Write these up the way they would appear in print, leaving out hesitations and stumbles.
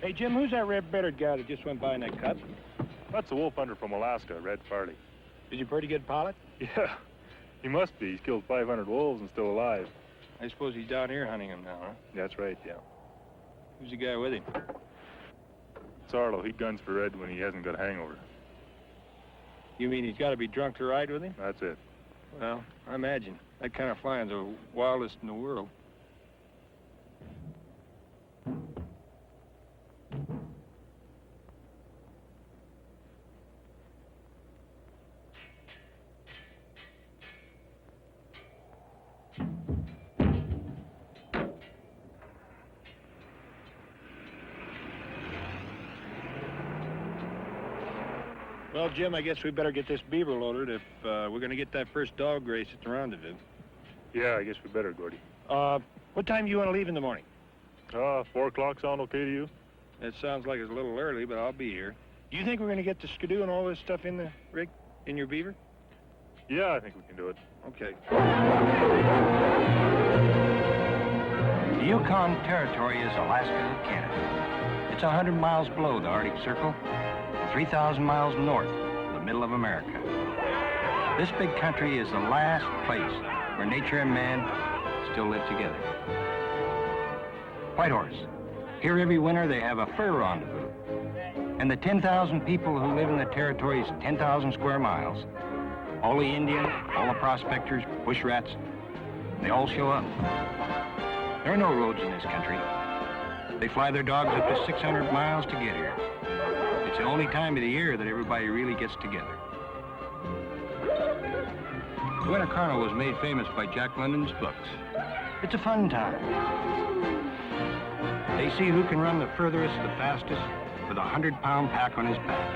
Hey, Jim, who's that red-bearded guy that just went by in that cut? That's a wolf hunter from Alaska, Red Farley. Is he a pretty good pilot? Yeah, he must be. He's killed 500 wolves and still alive. I suppose he's down here hunting them now, huh? That's right, yeah. Who's the guy with him? It's Arlo. He guns for Red when he hasn't got a hangover. You mean he's got to be drunk to ride with him? That's it. Well, I imagine. That kind of flying's the wildest in the world. Well, Jim, I guess we better get this beaver loaded if we're going to get that first dog race at the rendezvous. Yeah, I guess we better, Gordy. What time do you want to leave in the morning? 4 o'clock sound okay to you? It sounds like it's a little early, but I'll be here. Do you think we're going to get the skidoo and all this stuff in the rig, in your beaver? Yeah, I think we can do it. Okay. The Yukon Territory is Alaska and Canada. It's 100 miles below the Arctic Circle, 3,000 miles north of the middle of America. This big country is the last place where nature and man still live together. Whitehorse. Here every winter they have a fur rendezvous. And the 10,000 people who live in the territory's 10,000 square miles, all the Indians, all the prospectors, bush rats, they all show up. There are no roads in this country. They fly their dogs up to 600 miles to get here. It's the only time of the year that everybody really gets together. The Winter Carnival was made famous by Jack London's books. It's a fun time. They see who can run the furthest, the fastest, with a 100-pound pack on his back.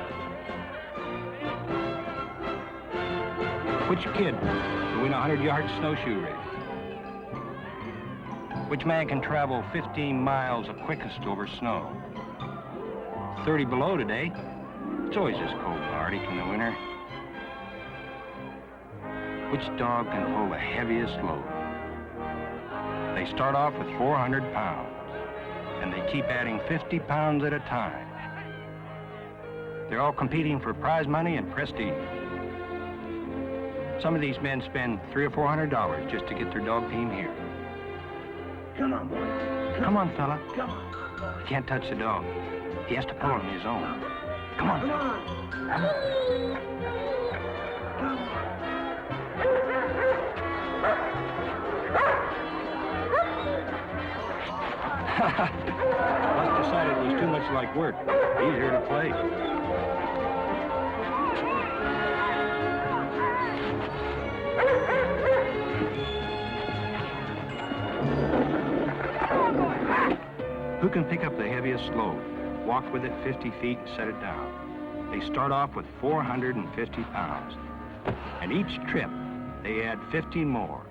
Which kid can win a 100-yard snowshoe race? Which man can travel 15 miles the quickest over snow? 30 below today. It's always this cold in the Arctic in the winter. Which dog can pull the heaviest load? They start off with 400 pounds, and they keep adding 50 pounds at a time. They're all competing for prize money and prestige. Some of these men spend $300 or $400 just to get their dog team here. Come on, boy. Come on, fella. Come on. You can't touch the dog. He has to pull on his own. Come on. Come on. Bus decided it was too much like work. He's here to play. Who can pick up the heaviest load, walk with it 50 feet and set it down? They start off with 450 pounds. And each trip, they add 50 more.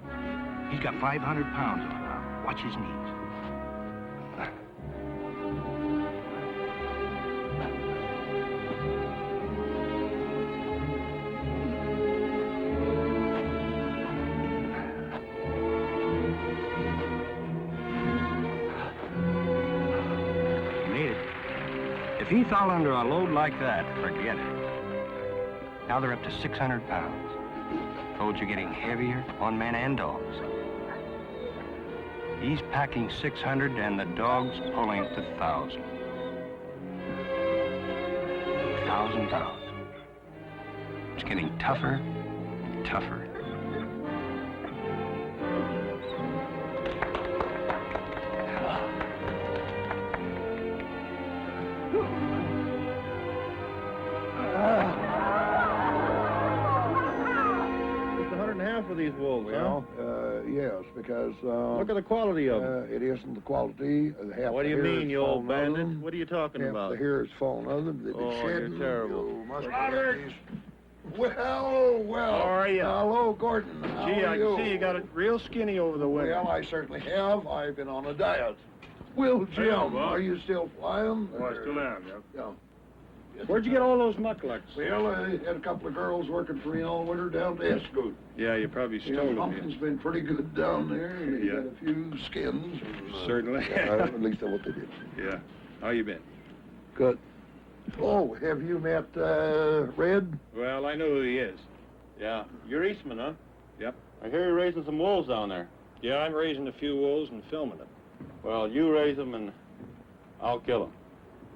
He's got 500 pounds on him now. Watch his knees. If he fell under a load like that, forget it. Now they're up to 600 pounds. Loads are getting heavier on men and dogs. He's packing 600 and the dog's pulling to 1,000. 1,000 pounds. It's getting tougher and tougher. For these wolves, well, yes, because look at the quality of them. It isn't the quality. Half What do you mean, you old bandit? What are you talking half about? the hair is falling on them. They've been shedding. You're terrible. Robert! Well. How are you? Hello, Gordon. How Gee, are I you? can see you got it real skinny over the winter. Well, I certainly have. I've been on a diet. Well, Jim, are you still flying? Oh, I still am, yeah. Yeah. Where'd you get all those mucklucks? Well, I had a couple of girls working for me all winter down to Escoot. Yeah, you probably stole them. Pumpkin's been pretty good down there, and they got a few skins. Certainly. At least that's what they did. Yeah. How you been? Good. Oh, have you met, Red? Well, I know who he is. Yeah, you're Eastman, huh? Yep. I hear you're raising some wolves down there. Yeah, I'm raising a few wolves and filming them. Well, you raise them and I'll kill them.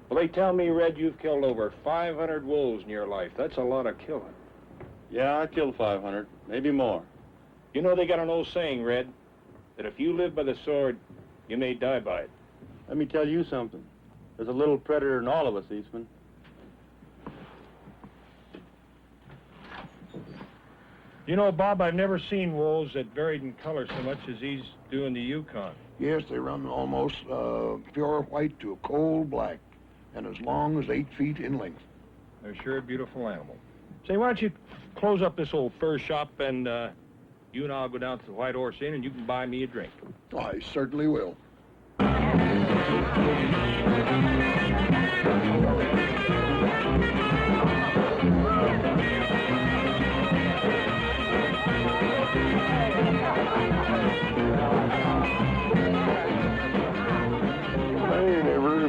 Well, they tell me, Red, you've killed over 500 wolves in your life. That's a lot of killing. Yeah, I killed 500, maybe more. You know they got an old saying, Red, that if you live by the sword, you may die by it. Let me tell you something. There's a little predator in all of us, Eastman. You know, Bob, I've never seen wolves that varied in color so much as these do in the Yukon. Yes, they run almost pure white to a coal black, and as long as 8 feet in length. They're sure a beautiful animal. Say, why don't you close up this old fur shop and you and I'll go down to the White Horse Inn and you can buy me a drink. I certainly will.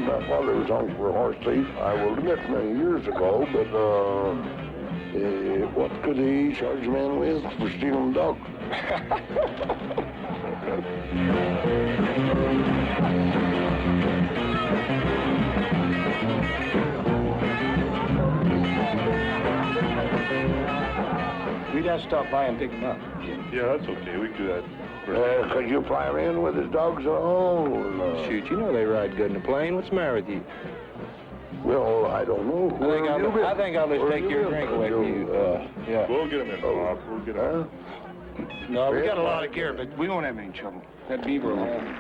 My father was hung for a horse thief, I will admit, many years ago, but what could he charge a man with for stealing a dog? We'd have to stop by and pick him up. Yeah, that's okay. We can do that. Could you fly him in with his dogs at all? Shoot, you know they ride good in a plane. What's the matter with you? Well, I don't know. I think I'll just take your drink away from you. Yeah. We'll get him in, Bob. We'll get him. No, we got a lot of gear, but we won't have any trouble. That beaver will hold him.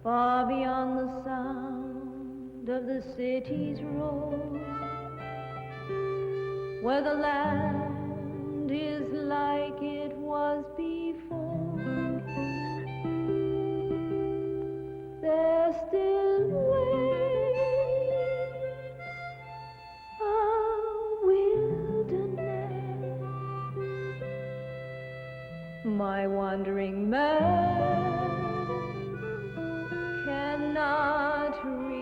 Far beyond the sound of the city's roar, where the land is like it was before, there still waits a wilderness. My wandering man cannot resist.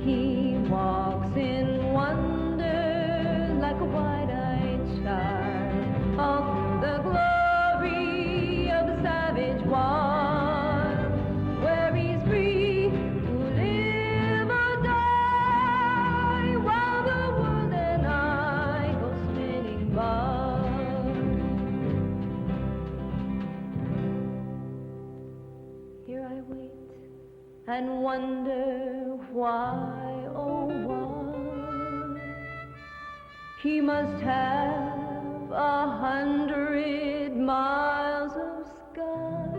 He walks in wonder like a wide-eyed child, all through the glory of the savage wild, where he's free to live or die, while the world and I go spinning by. And wonder why, oh why, he must have 100 miles of sky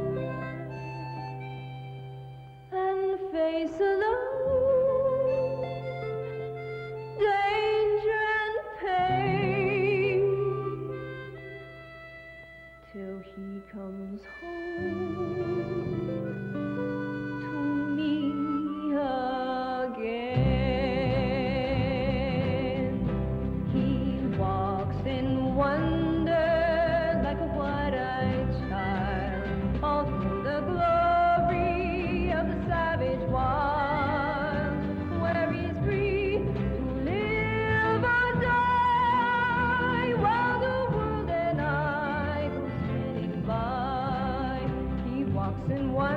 and face alone danger and pain till he comes home again. He walks in wonder like a wide-eyed child, all through the glory of the savage wild, where he's free to live or die, while the world and I go spinning by. He walks in wonder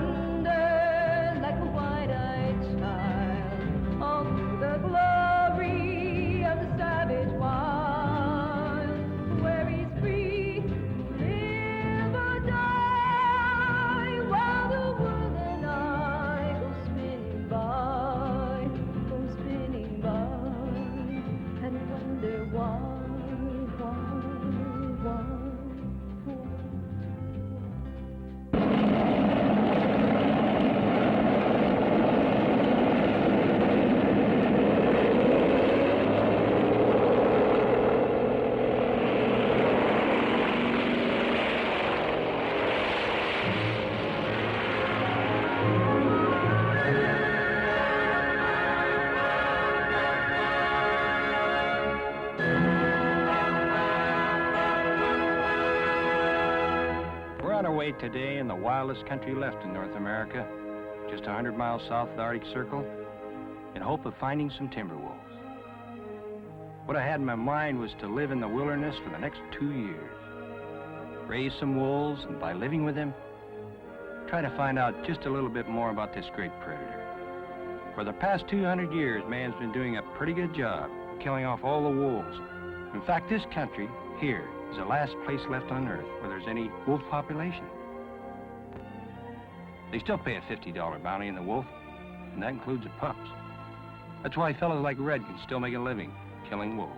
away today in the wildest country left in North America, just 100 miles south of the Arctic Circle, in hope of finding some timber wolves. What I had in my mind was to live in the wilderness for the next 2 years, raise some wolves, and by living with them, try to find out just a little bit more about this great predator. For the past 200 years, man's been doing a pretty good job killing off all the wolves. In fact, this country, here, is the last place left on Earth where there's any wolf population. They still pay a $50 bounty in the wolf, and that includes the pups. That's why fellows like Red can still make a living killing wolves.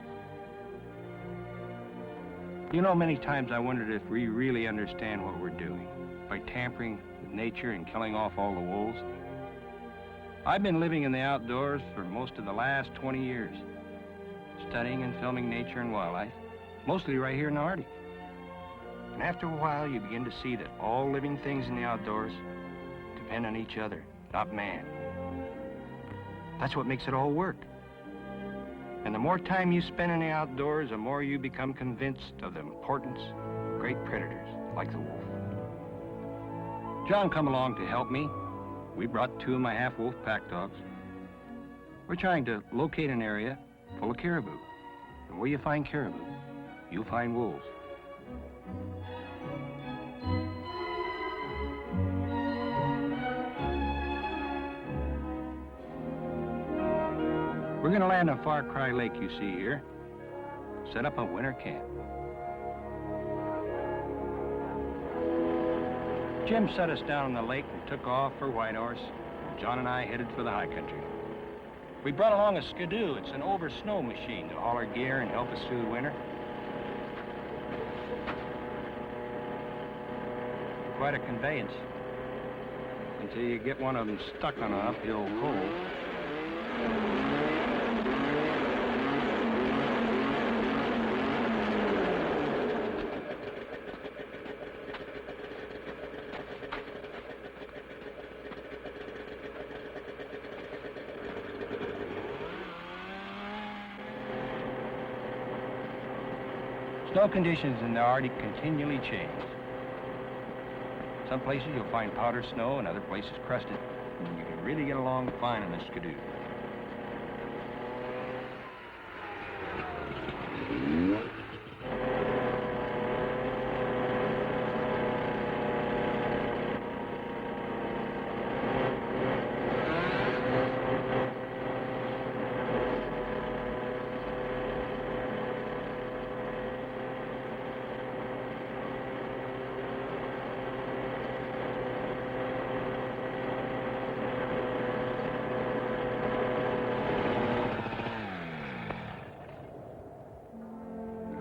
You know, many times I wondered if we really understand what we're doing by tampering with nature and killing off all the wolves. I've been living in the outdoors for most of the last 20 years, studying and filming nature and wildlife, mostly right here in the Arctic. And after a while, you begin to see that all living things in the outdoors depend on each other, not man. That's what makes it all work. And the more time you spend in the outdoors, the more you become convinced of the importance of great predators like the wolf. John come along to help me. We brought 2 of my half-wolf pack dogs. We're trying to locate an area full of caribou. And where you find caribou, you'll find wolves. We're gonna land on Far Cry Lake you see here, set up a winter camp. Jim set us down on the lake and took off for Whitehorse. John and I headed for the high country. We brought along a skidoo. It's an over-snow machine to haul our gear and help us through the winter. Quite a conveyance until you get one of them stuck on an uphill pole. Snow conditions in the Arctic continually change. Some places you'll find powder snow and other places crusted. And you can really get along fine in a skidoo.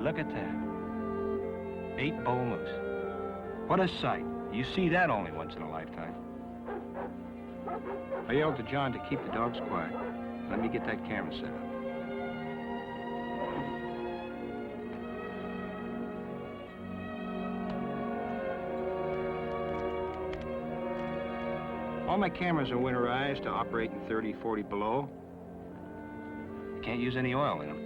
Look at that. 8 bull moose. What a sight. You see that only once in a lifetime. I yelled to John to keep the dogs quiet. Let me get that camera set up. All my cameras are winterized to operate in 30, 40 below. You can't use any oil in them.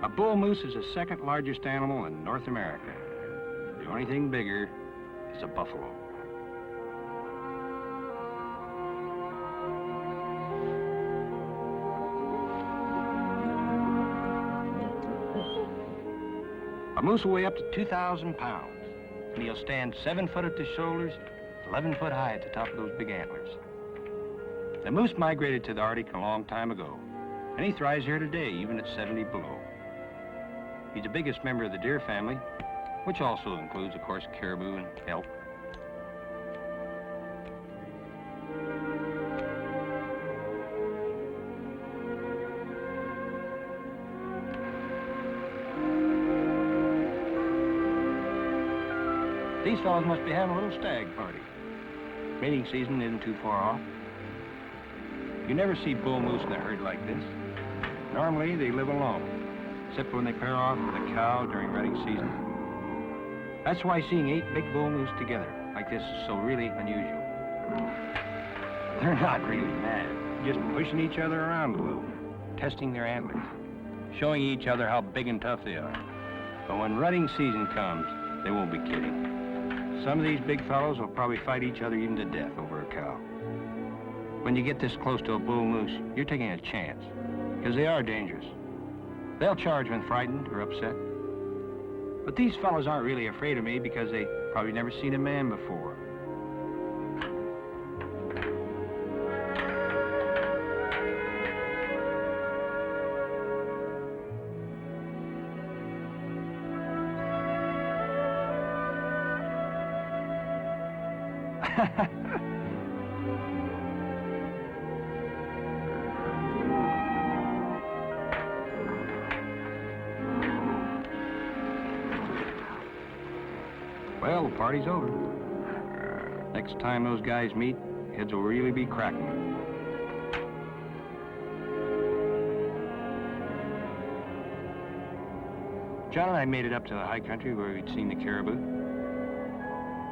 A bull moose is the second largest animal in North America. The only thing bigger is a buffalo. A moose will weigh up to 2,000 pounds, and he'll stand 7 foot at the shoulders, 11 foot high at the top of those big antlers. The moose migrated to the Arctic a long time ago, and he thrives here today, even at 70 below. He's the biggest member of the deer family, which also includes, of course, caribou and elk. These fellows must be having a little stag party. Mating season isn't too far off. You never see bull moose in a herd like this. Normally, they live alone, except when they pair off with a cow during rutting season. That's why seeing 8 big bull moose together like this is so really unusual. They're not really mad, just pushing each other around a little, testing their antlers, showing each other how big and tough they are. But when rutting season comes, they won't be kidding. Some of these big fellows will probably fight each other even to death over a cow. When you get this close to a bull moose, you're taking a chance, because they are dangerous. They'll charge when frightened or upset. But these fellows aren't really afraid of me because they probably never seen a man before. Well, the party's over. Next time those guys meet, heads will really be cracking. John and I made it up to the high country where we'd seen the caribou.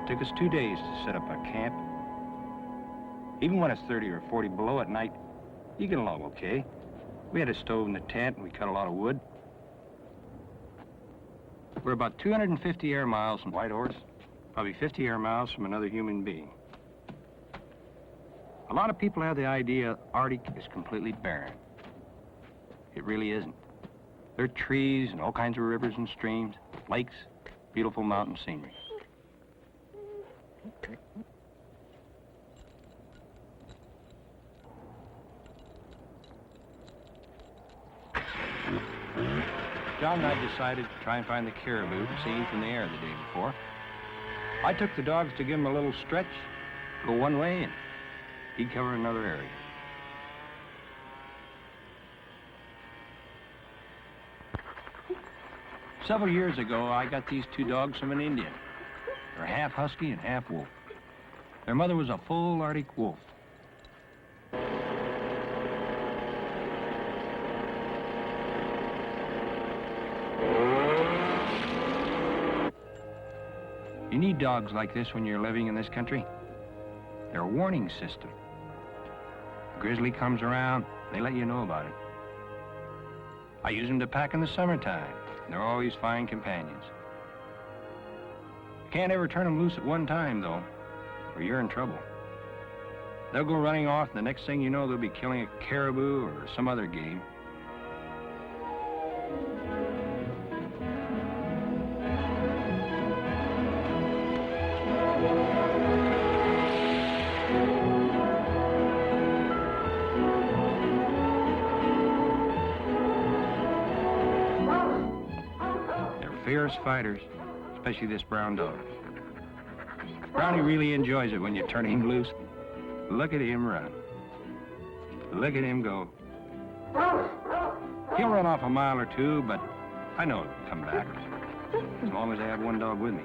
It took us 2 days to set up a camp. Even when it's 30 or 40 below at night, you get along okay. We had a stove in the tent and we cut a lot of wood. We're about 250 air miles from Whitehorse, probably 50 air miles from another human being. A lot of people have the idea Arctic is completely barren. It really isn't. There are trees and all kinds of rivers and streams, lakes, beautiful mountain scenery. John and I decided to try and find the caribou seen from the air the day before. I took the dogs to give them a little stretch, go one way, and he'd cover another area. Several years ago, I got these 2 dogs from an Indian. They're half husky and half wolf. Their mother was a full Arctic wolf. You need dogs like this when you're living in this country. They're a warning system. A grizzly comes around, they let you know about it. I use them to pack in the summertime. They're always fine companions. You can't ever turn them loose at one time, though, or you're in trouble. They'll go running off, and the next thing you know, they'll be killing a caribou or some other game. Fierce fighters, especially this brown dog. Brownie really enjoys it when you turn him loose. Look at him run. Look at him go. He'll run off a mile or 2, but I know he'll come back, as long as I have one dog with me.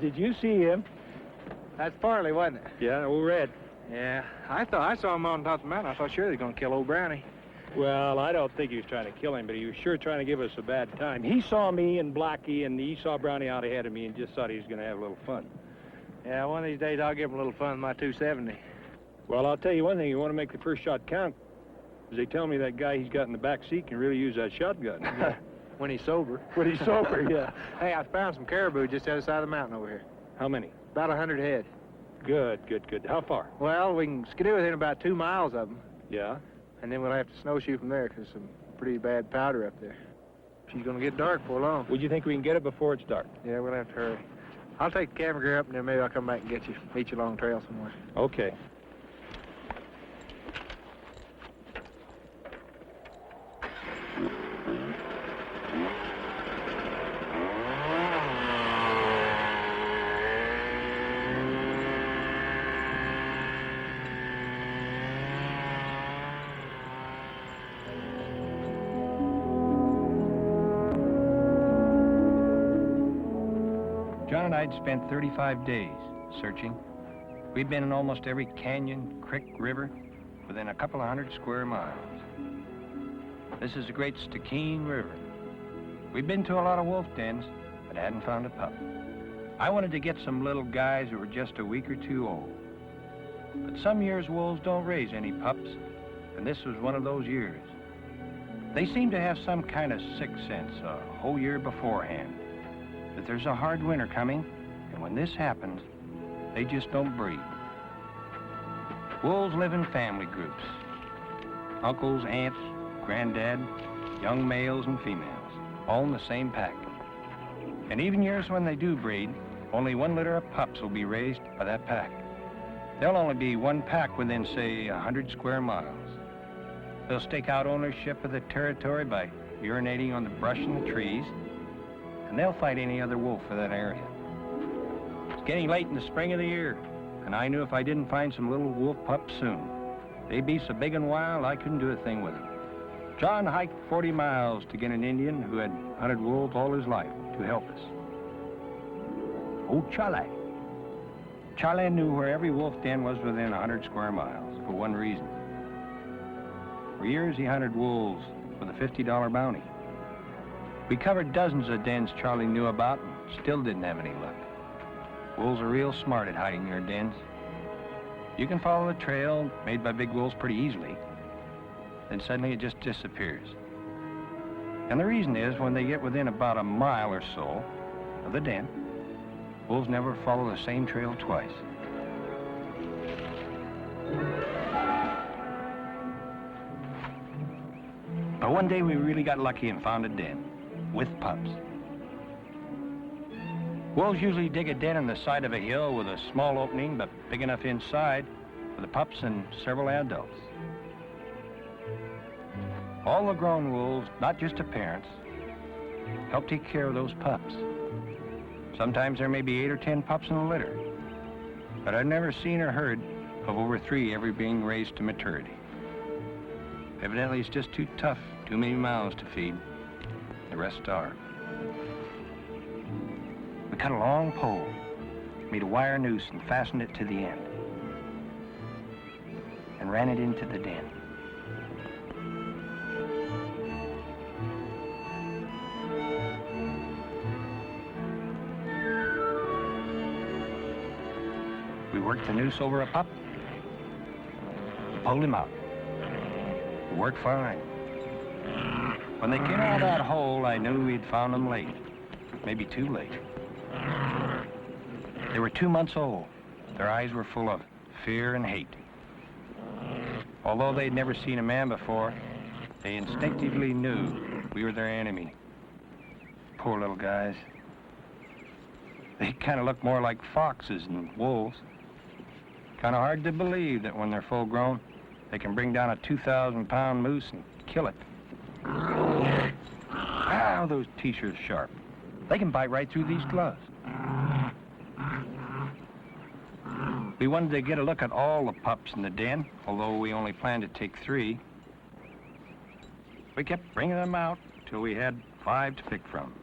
Did you see him? That's Farley, wasn't it? Yeah, old Red. Yeah, I saw him on top of the mountain. I thought sure they were going to kill old Brownie. Well, I don't think he was trying to kill him, but he was sure trying to give us a bad time. He saw me and Blackie, and he saw Brownie out ahead of me and just thought he was going to have a little fun. Yeah, one of these days I'll give him a little fun with my 270. Well, I'll tell you one thing. You want to make the first shot count, because they tell me that guy he's got in the back seat can really use that shotgun. When he's sober. When he's sober, yeah. Hey, I found some caribou just the other side of the mountain over here. How many? About 100 head. Good, good, good. How far? Well, we can skidoo within about 2 miles of them. Yeah? And then we'll have to snowshoe from there because some pretty bad powder up there. She's going to get dark before long. Would you think we can get it before it's dark? Yeah, we'll have to hurry. I'll take the camera gear up and then maybe I'll come back and get you, meet you along the trail somewhere. Okay. John and I'd spent 35 days searching. We'd been in almost every canyon, creek, river, within a couple of 100 square miles. This is the Great Stickeen River. We'd been to a lot of wolf dens, but hadn't found a pup. I wanted to get some little guys who were just a week or two old. But some years wolves don't raise any pups, and this was one of those years. They seem to have some kind of sixth sense a whole year beforehand, that there's a hard winter coming, and when this happens, they just don't breed. Wolves live in family groups. Uncles, aunts, granddad, young males and females, all in the same pack. And even years when they do breed, only one litter of pups will be raised by that pack. There'll only be one pack within, say, 100 square miles. They'll stake out ownership of the territory by urinating on the brush and the trees, and they'll fight any other wolf for that area. It's getting late in the spring of the year, and I knew if I didn't find some little wolf pups soon, they'd be so big and wild I couldn't do a thing with them. John hiked 40 miles to get an Indian who had hunted wolves all his life to help us. Oh, Charlie. Charlie knew where every wolf den was within 100 square miles for one reason. For years he hunted wolves with a $50 bounty. We covered dozens of dens Charlie knew about and still didn't have any luck. Wolves are real smart at hiding their dens. You can follow the trail made by big wolves pretty easily, then suddenly it just disappears. And the reason is when they get within about a mile or so of the den, wolves never follow the same trail twice. But one day we really got lucky and found a den with pups. Wolves usually dig a den on the side of a hill with a small opening but big enough inside for the pups and several adults. All the grown wolves, not just the parents, help take care of those pups. Sometimes there may be 8 or 10 pups in a litter, but I've never seen or heard of over 3 ever being raised to maturity. Evidently it's just too tough, too many mouths to feed. The rest starve. We cut a long pole, made a wire noose and fastened it to the end, and ran it into the den. We worked the noose over a pup, pulled him out. It worked fine. When they came out of that hole, I knew we'd found them late, maybe too late. They were 2 months old. Their eyes were full of fear and hate. Although they'd never seen a man before, they instinctively knew we were their enemy. Poor little guys. They kind of look more like foxes than wolves. Kind of hard to believe that when they're full grown, they can bring down a 2,000-pound moose and kill it. Ow, those teeth are sharp. They can bite right through these gloves. We wanted to get a look at all the pups in the den, although we only planned to take 3. We kept bringing them out till we had 5 to pick from.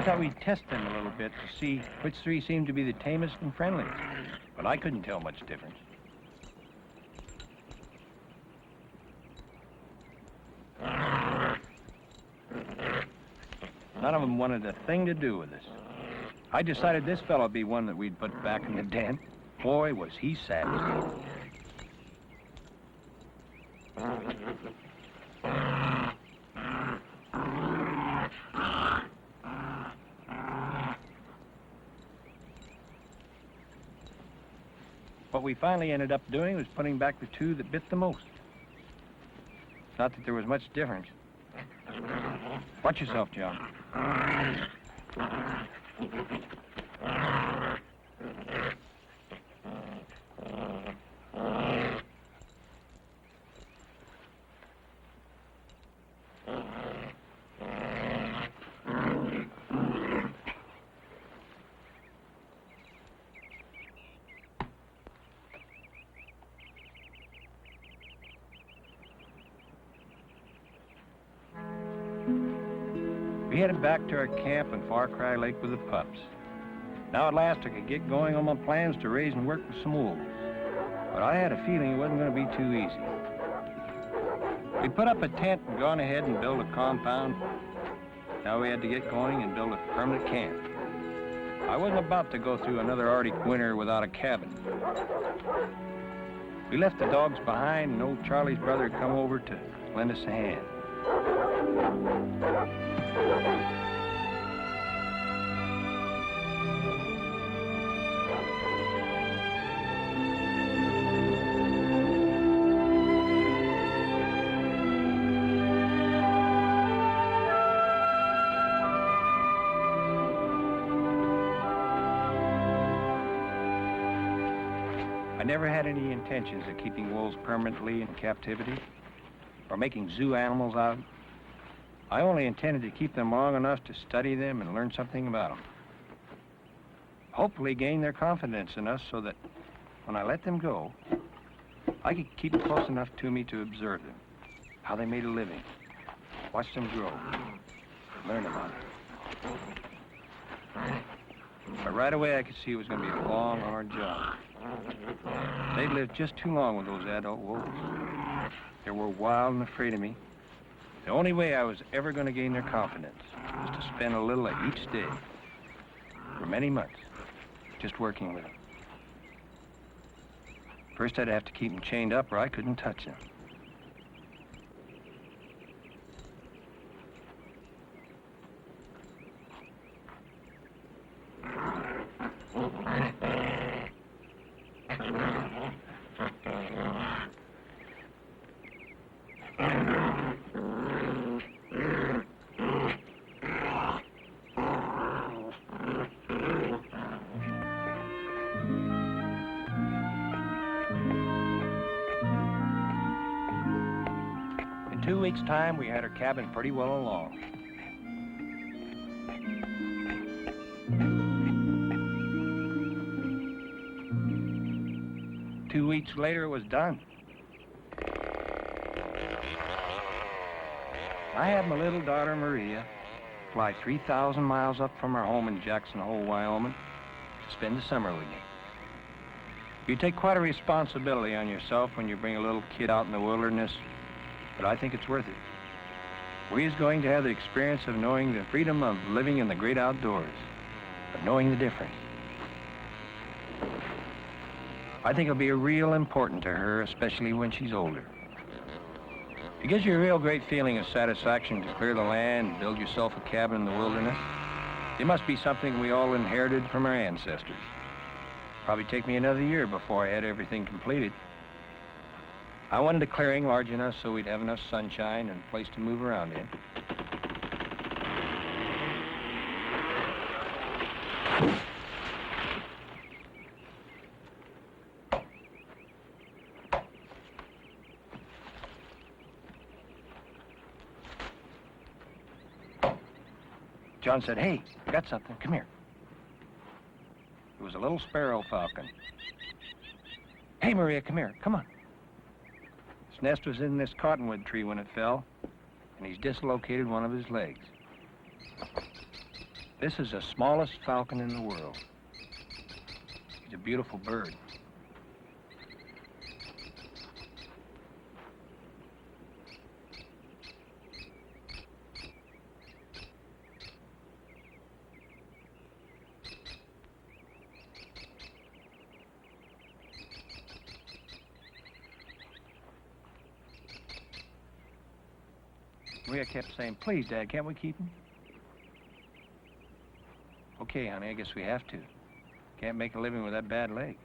I thought we'd test them a little bit to see which three seemed to be the tamest and friendliest, but I couldn't tell much difference. None of them wanted a thing to do with us. I decided this fellow would be one that we'd put back in the den. Boy, was he savage. What we finally ended up doing was putting back the two that bit the most. Not that there was much difference. Watch yourself, John. We headed back to our camp in Far Cry Lake with the pups. Now at last I could get going on my plans to raise and work with some wolves. But I had a feeling it wasn't going to be too easy. We put up a tent and gone ahead and built a compound. Now we had to get going and build a permanent camp. I wasn't about to go through another Arctic winter without a cabin. We left the dogs behind, and old Charlie's brother had come over to lend us a hand. I never had any intentions of keeping wolves permanently in captivity or making zoo animals out of them. I only intended to keep them long enough to study them and learn something about them. Hopefully gain their confidence in us so that when I let them go, I could keep them close enough to me to observe them, how they made a living, watch them grow, learn about it. But right away I could see it was going to be a long, hard job. They'd lived just too long with those adult wolves. They were wild and afraid of me. The only way I was ever going to gain their confidence was to spend a little of each day for many months just working with them. First, I'd have to keep them chained up or I couldn't touch them. In 2 weeks' time, we had our cabin pretty well along. Two weeks later, it was done. I had my little daughter, Maria, fly 3,000 miles up from her home in Jackson Hole, Wyoming, to spend the summer with me. You take quite a responsibility on yourself when you bring a little kid out in the wilderness, but I think it's worth it. We is going to have the experience of knowing the freedom of living in the great outdoors, of knowing the difference. I think it'll be real important to her, especially when she's older. It gives you a real great feeling of satisfaction to clear the land and build yourself a cabin in the wilderness. It must be something we all inherited from our ancestors. Probably take me another year before I had everything completed. I wanted a clearing large enough so we'd have enough sunshine and a place to move around in. John said, "Hey, I got something. Come here." It was a little sparrow falcon. "Hey, Maria, come here. Come on." His nest was in this cottonwood tree when it fell, and he's dislocated one of his legs. This is the smallest falcon in the world. He's a beautiful bird. Maria kept saying, please, Dad, can't we keep him? Okay, honey, I guess we have to. Can't make a living with that bad leg.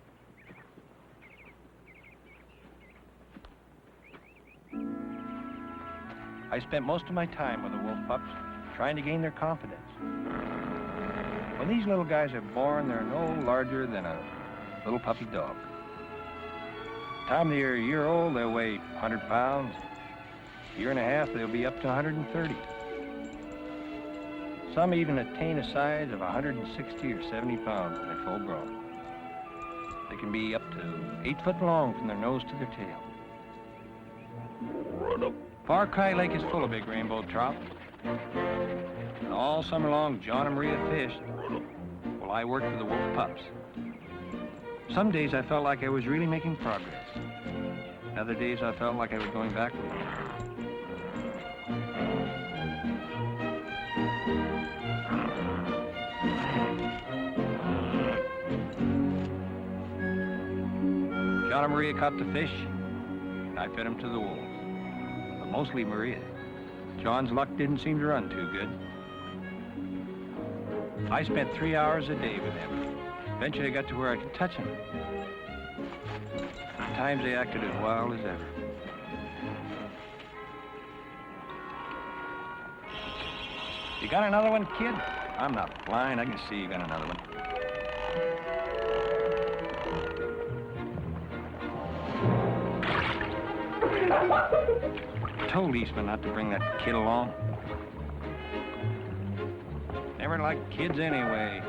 I spent most of my time with the wolf pups, trying to gain their confidence. When these little guys are born, they're no larger than a little puppy dog. Time they're a year old, they'll weigh 100 pounds. Year and a half, they'll be up to 130. Some even attain a size of 160 or 70 pounds when they're full grown. They can be up to 8 foot long from their nose to their tail. Run up. Far Cry Lake is full of big rainbow trout. And all summer long, John and Maria fished while I worked with the wolf pups. Some days I felt like I was really making progress. Other days I felt like I was going backwards. John and Maria caught the fish, and I fed them to the wolves. But mostly Maria. John's luck didn't seem to run too good. I spent 3 hours a day with them. Eventually I got to where I could touch them. At times they acted as wild as ever. You got another one, kid? I'm not blind. I can see you got another one. I told Eastman not to bring that kid along. Never liked kids anyway.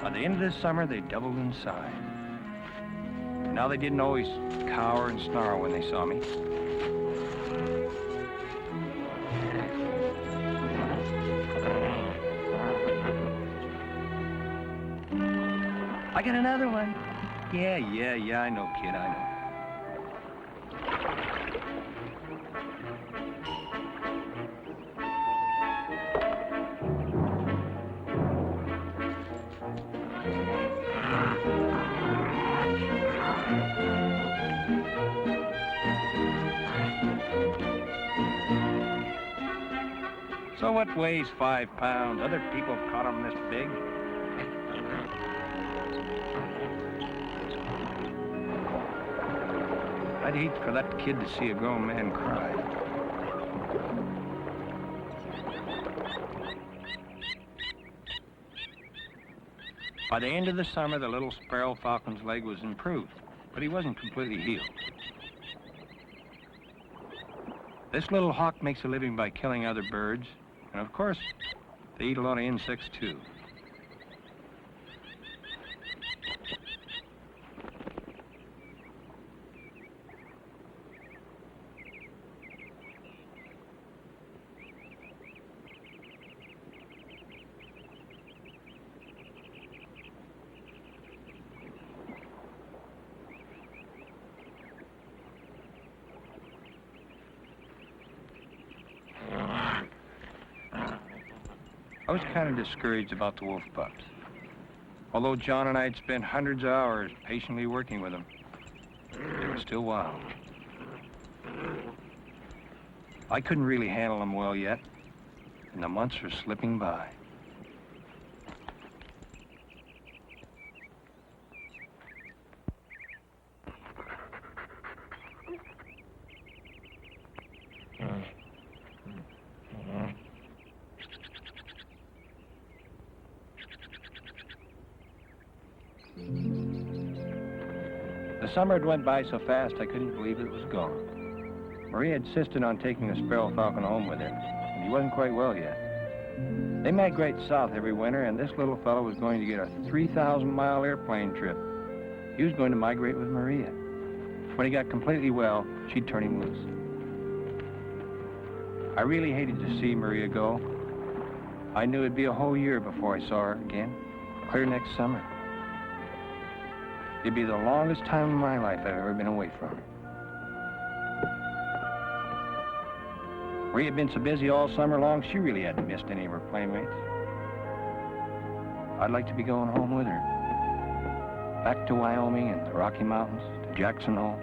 By the end of this summer, they doubled in size. Now they didn't always cower and snarl when they saw me. I got another one. Yeah, I know, kid, I know. So what weighs 5 pounds? Other people caught them this big. I'd hate for that kid to see a grown man cry. By the end of the summer, the little sparrow falcon's leg was improved, but he wasn't completely healed. This little hawk makes a living by killing other birds, and of course, they eat a lot of insects too. I was kind of discouraged about the wolf pups. Although John and I had spent hundreds of hours patiently working with them, they were still wild. I couldn't really handle them well yet, and the months were slipping by. The summer had went by so fast I couldn't believe it was gone. Maria insisted on taking the sparrow falcon home with her, and he wasn't quite well yet. They migrate south every winter, and this little fellow was going to get a 3,000-mile airplane trip. He was going to migrate with Maria. When he got completely well, she'd turn him loose. I really hated to see Maria go. I knew it'd be a whole year before I saw her again, clear next summer. It'd be the longest time in my life I've ever been away from her. Maria had been so busy all summer long, she really hadn't missed any of her playmates. I'd like to be going home with her. Back to Wyoming and the Rocky Mountains, to Jackson Hole.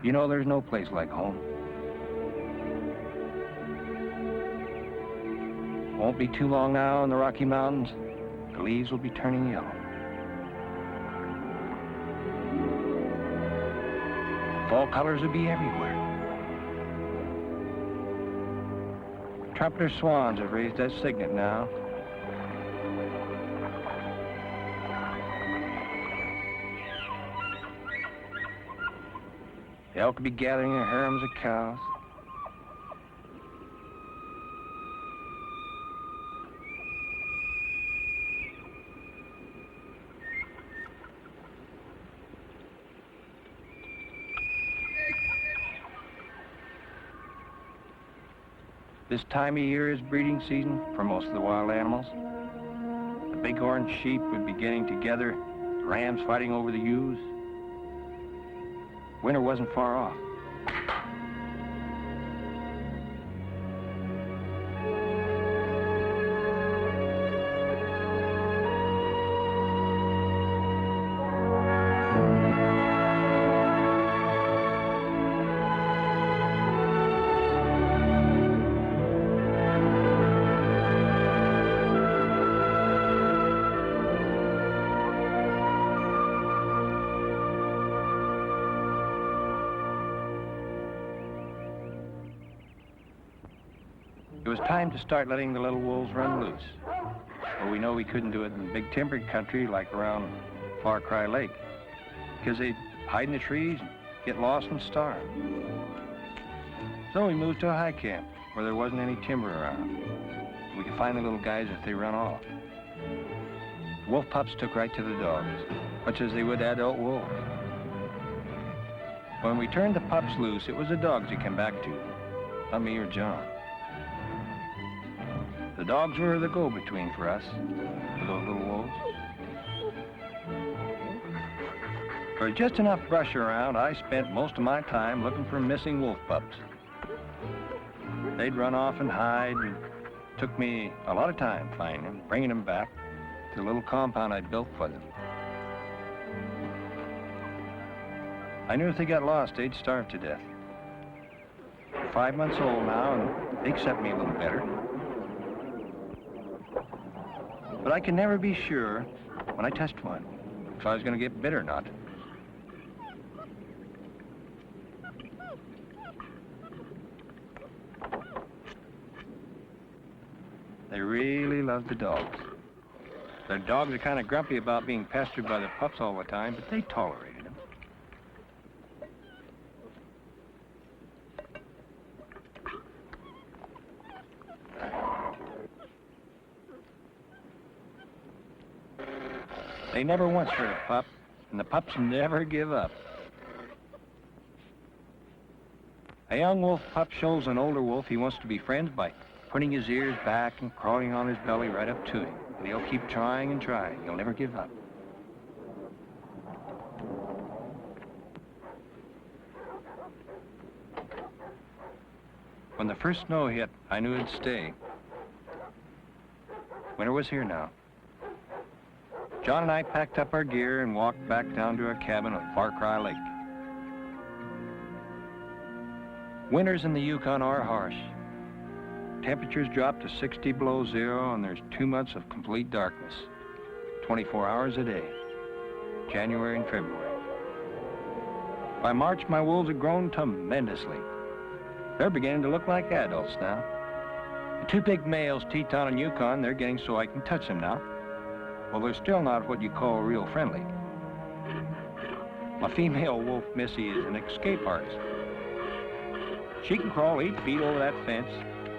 You know, there's no place like home. Won't be too long now in the Rocky Mountains. The leaves will be turning yellow. Fall colors will be everywhere. Trumpeter swans have raised that cygnet now. The elk will be gathering their harems of cows. This time of year is breeding season for most of the wild animals. The bighorn sheep would be getting together, rams fighting over the ewes. Winter wasn't far off. It was time to start letting the little wolves run loose. But we know we couldn't do it in big timbered country like around Far Cry Lake, because they'd hide in the trees, get lost and starve. So we moved to a high camp where there wasn't any timber around. We could find the little guys if they run off. The wolf pups took right to the dogs, much as they would adult wolves. When we turned the pups loose, it was the dogs he came back to, not me or John. The dogs were the go-between for us, for those little wolves. For just enough brush around, I spent most of my time looking for missing wolf pups. They'd run off and hide, and it took me a lot of time finding them, bringing them back to the little compound I'd built for them. I knew if they got lost, they'd starve to death. They're 5 months old now, and they accept me a little better. But I could never be sure when I touched one if I was going to get bit or not. They really love the dogs. The dogs are kind of grumpy about being pestered by the pups all the time, but they tolerated them. They never once hurt a pup, and the pups never give up. A young wolf pup shows an older wolf he wants to be friends by putting his ears back and crawling on his belly right up to him. And he'll keep trying and trying. He'll never give up. When the first snow hit, I knew it'd stay. Winter was here now. John and I packed up our gear and walked back down to our cabin at Far Cry Lake. Winters in the Yukon are harsh. Temperatures drop to 60 below zero, and there's 2 months of complete darkness, 24 hours a day. January and February. By March, my wolves had grown tremendously. They're beginning to look like adults now. The two big males, Teton and Yukon, they're getting so I can touch them now. Well, they're still not what you call real friendly. My female wolf, Missy, is an escape artist. She can crawl 8 feet over that fence,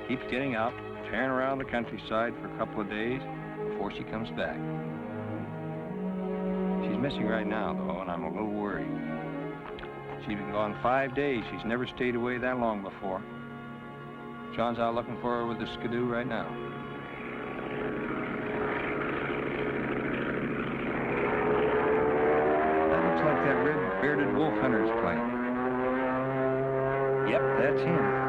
keeps getting out, tearing around the countryside for a couple of days before she comes back. She's missing right now, though, and I'm a little worried. She's been gone 5 days. She's never stayed away that long before. John's out looking for her with the skidoo right now. That looks like that red-bearded wolf hunter's plane. Yep, that's him.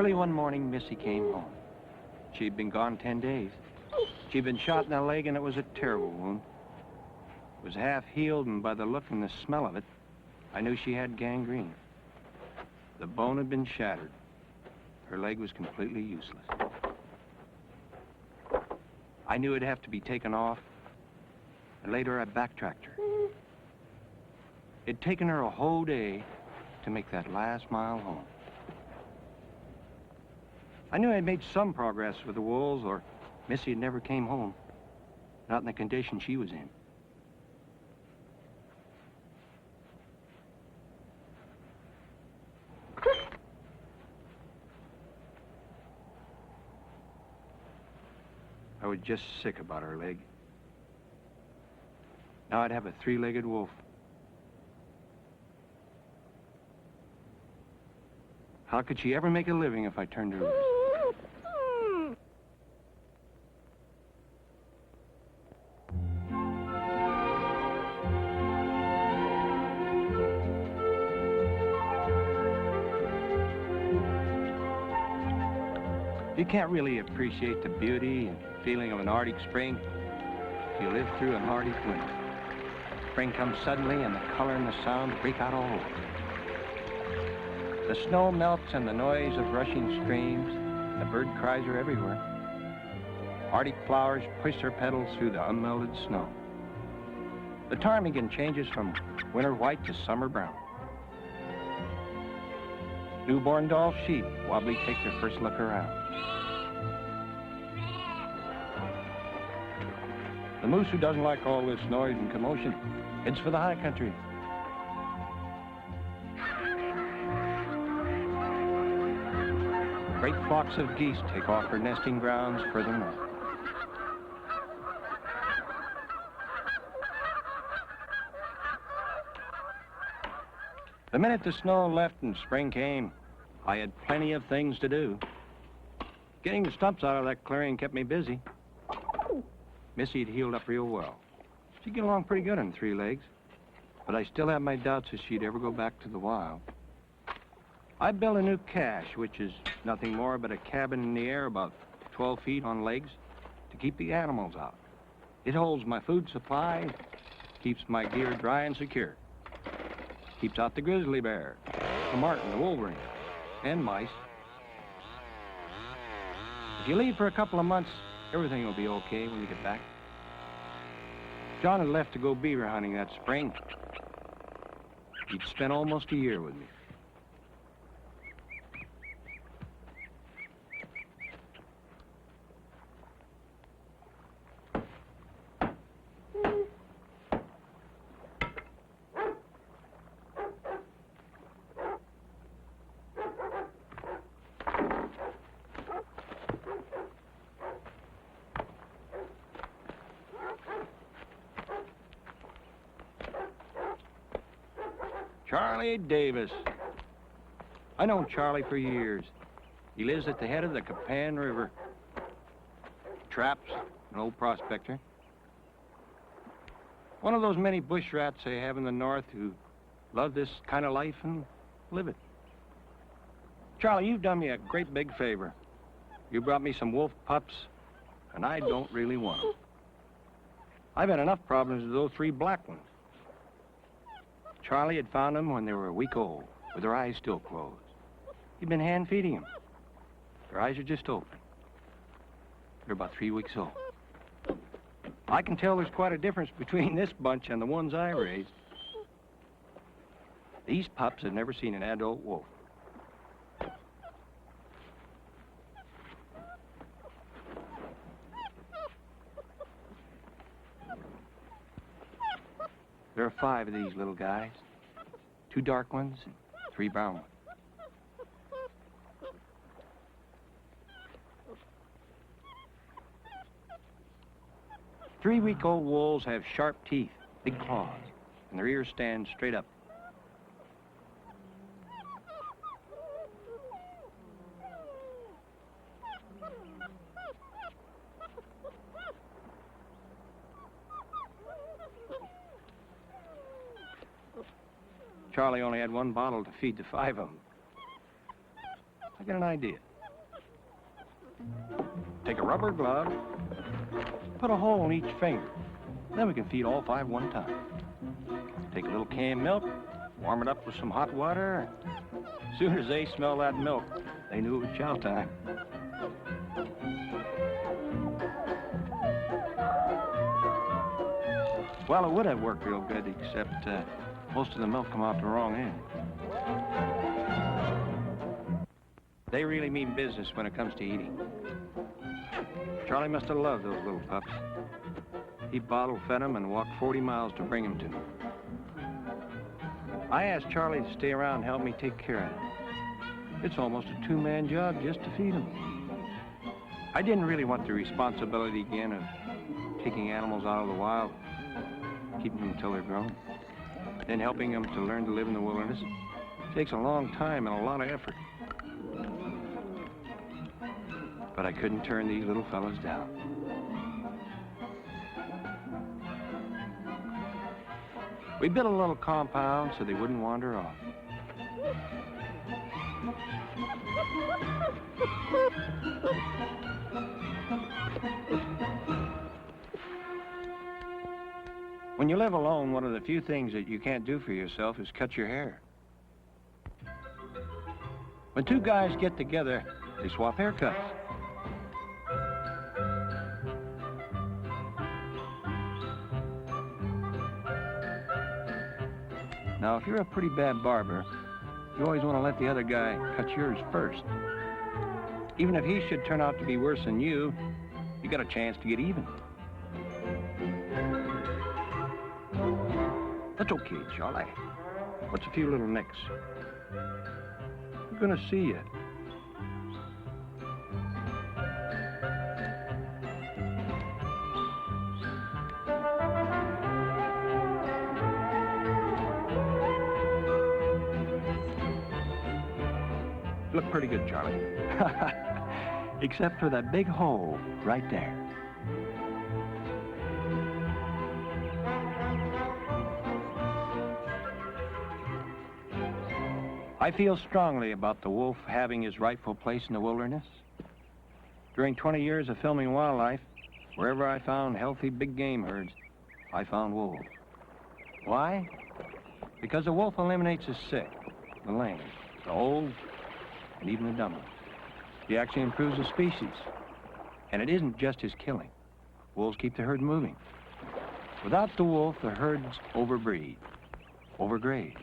Early one morning, Missy came home. She'd been gone 10 days. She'd been shot in the leg, and it was a terrible wound. It was half healed, and by the look and the smell of it, I knew she had gangrene. The bone had been shattered. Her leg was completely useless. I knew it'd have to be taken off, and later I backtracked her. It'd taken her a whole day to make that last mile home. I knew I'd made some progress with the wolves, or Missy had never came home. Not in the condition she was in. I was just sick about her leg. Now I'd have a three-legged wolf. How could she ever make a living if I turned her loose? You can't really appreciate the beauty and feeling of an Arctic spring if you live through an Arctic winter. Spring comes suddenly, and the color and the sound break out all over. The snow melts, and the noise of rushing streams, the bird cries are everywhere. Arctic flowers push their petals through the unmelted snow. The ptarmigan changes from winter white to summer brown. Newborn Dall sheep wobbly take their first look around. The moose, who doesn't like all this noise and commotion, heads for the high country. Great flocks of geese take off for nesting grounds further north. The minute the snow left and spring came, I had plenty of things to do. Getting the stumps out of that clearing kept me busy. Missy had healed up real well. She'd get along pretty good on three legs, but I still have my doubts if she'd ever go back to the wild. I built a new cache, which is nothing more but a cabin in the air about 12 feet on legs to keep the animals out. It holds my food supply, keeps my gear dry and secure, keeps out the grizzly bear, the marten, the wolverine, and mice. If you leave for a couple of months, everything will be okay when you get back. John had left to go beaver hunting that spring. He'd spent almost a year with me. Charlie Davis. I known Charlie for years. He lives at the head of the Capan River. Traps, an old prospector. One of those many bush rats they have in the north who love this kind of life and live it. Charlie, you've done me a great big favor. You brought me some wolf pups, and I don't really want them. I've had enough problems with those three black ones. Charlie had found them when they were a week old, with their eyes still closed. He'd been hand-feeding them. Their eyes are just open. They're about 3 weeks old. I can tell there's quite a difference between this bunch and the ones I raised. These pups have never seen an adult wolf. There are 5 of these little guys. 2 dark ones and 3 brown ones. Three-week-old wolves have sharp teeth, big claws, and their ears stand straight up. Charlie only had 1 bottle to feed the 5 of them. I got an idea. a rubber glove, put a hole in each finger. Then we can feed all 5 one time. Take a little canned milk, warm it up with some hot water. As soon as they smell that milk, they knew it was chow time. Well, it would have worked real good, except most of the milk come out the wrong end. They really mean business when it comes to eating. Charlie must have loved those little pups. He bottle fed them and walked 40 miles to bring them to me. I asked Charlie to stay around and help me take care of them. It's almost a 2-man job just to feed them. I didn't really want the responsibility again of taking animals out of the wild, keeping them until they're grown, then helping them to learn to live in the wilderness. It takes a long time and a lot of effort. But I couldn't turn these little fellas down. We built a little compound so they wouldn't wander off. When you live alone, one of the few things that you can't do for yourself is cut your hair. When 2 guys get together, they swap haircuts. Now, if you're a pretty bad barber, you always want to let the other guy cut yours first. Even if he should turn out to be worse than you got a chance to get even. That's okay, Charlie. What's a few little nicks? I'm gonna see you. Look pretty good, Charlie. Except for that big hole right there. I feel strongly about the wolf having his rightful place in the wilderness. During 20 years of filming wildlife, wherever I found healthy big game herds, I found wolves. Why? Because the wolf eliminates the sick, the lame, the old, and even the dumb ones. He actually improves the species. And it isn't just his killing. Wolves keep the herd moving. Without the wolf, the herds overbreed, overgraze,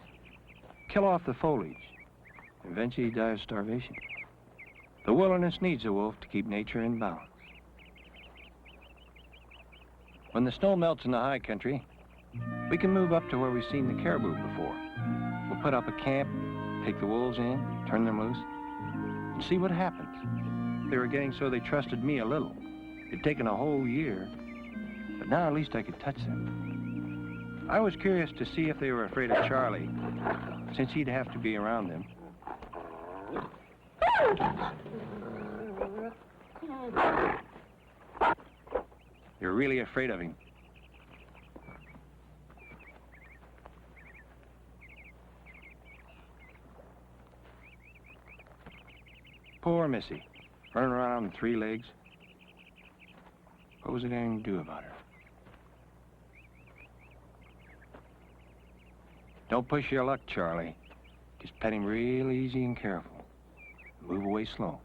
kill off the foliage, and eventually die of starvation. The wilderness needs a wolf to keep nature in balance. When the snow melts in the high country, we can move up to where we've seen the caribou before. We'll put up a camp, take the wolves in, turn them loose, and see what happens. They were getting so they trusted me a little. It'd taken a whole year, but now at least I could touch them. I was curious to see if they were afraid of Charlie, since he'd have to be around them. They were really afraid of him. Poor Missy, running around on 3 legs. What was I going to do about her? Don't push your luck, Charlie. Just pet him real easy and careful. Move away slow.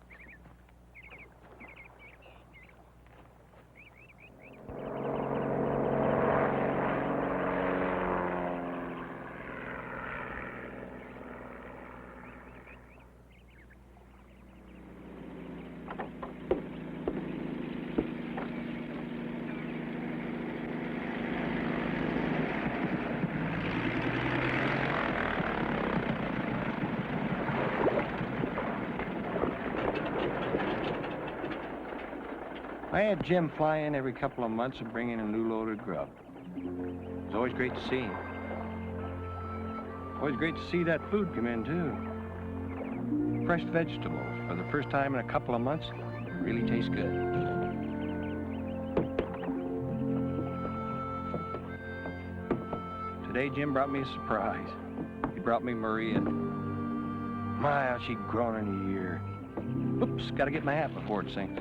I had Jim fly in every couple of months and bring in a new load of grub. It was always great to see him. Always great to see that food come in, too. Fresh vegetables for the first time in a couple of months really taste good. Today, Jim brought me a surprise. He brought me Maria. My, how she'd grown in a year. Oops, gotta get my hat before it sinks.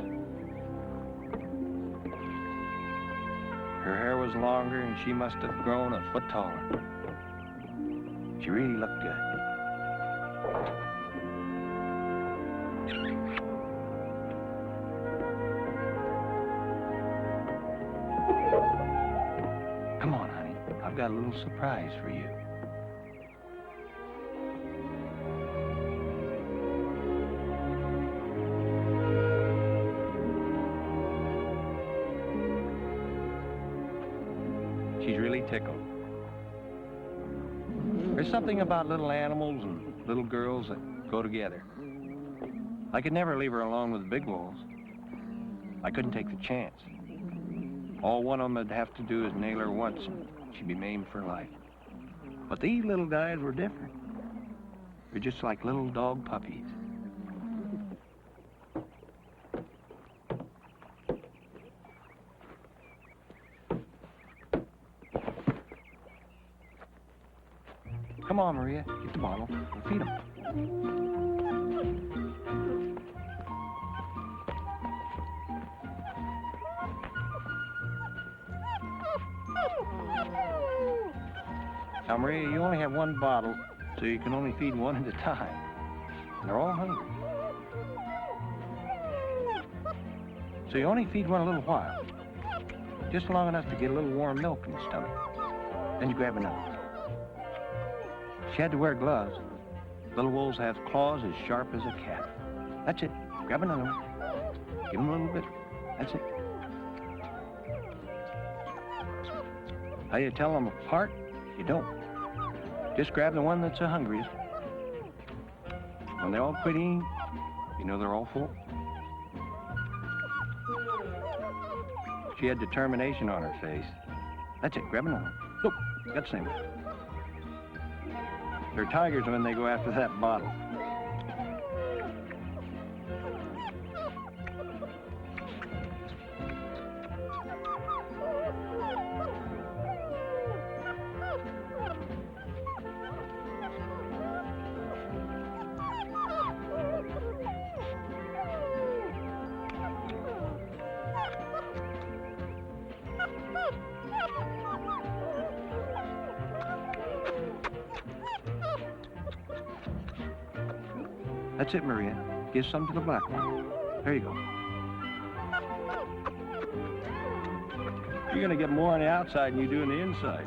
Her hair was longer, and she must have grown a foot taller. She really looked good. Come on, honey. I've got a little surprise for you. She's really tickled. There's something about little animals and little girls that go together. I could never leave her alone with the big wolves. I couldn't take the chance. All one of them would have to do is nail her once, and she'd be maimed for life. But these little guys were different. They're just like little dog puppies. Come on, Maria, get the bottle and feed them. Now, Maria, you only have one bottle, so you can only feed one at a time. And they're all hungry. So you only feed one a little while, just long enough to get a little warm milk in your stomach. Then you grab another. She had to wear gloves. Little wolves have claws as sharp as a cat. That's it. Grab another one. Give them a little bit. That's it. How you tell them apart? You don't. Just grab the one that's the hungriest. When they all quit eating, you know they're all full. She had determination on her face. That's it. Grab another one. Look, got the same one. They're tigers when they go after that bottle. That's it, Maria. Give some to the black one. There you go. You're gonna get more on the outside than you do on the inside.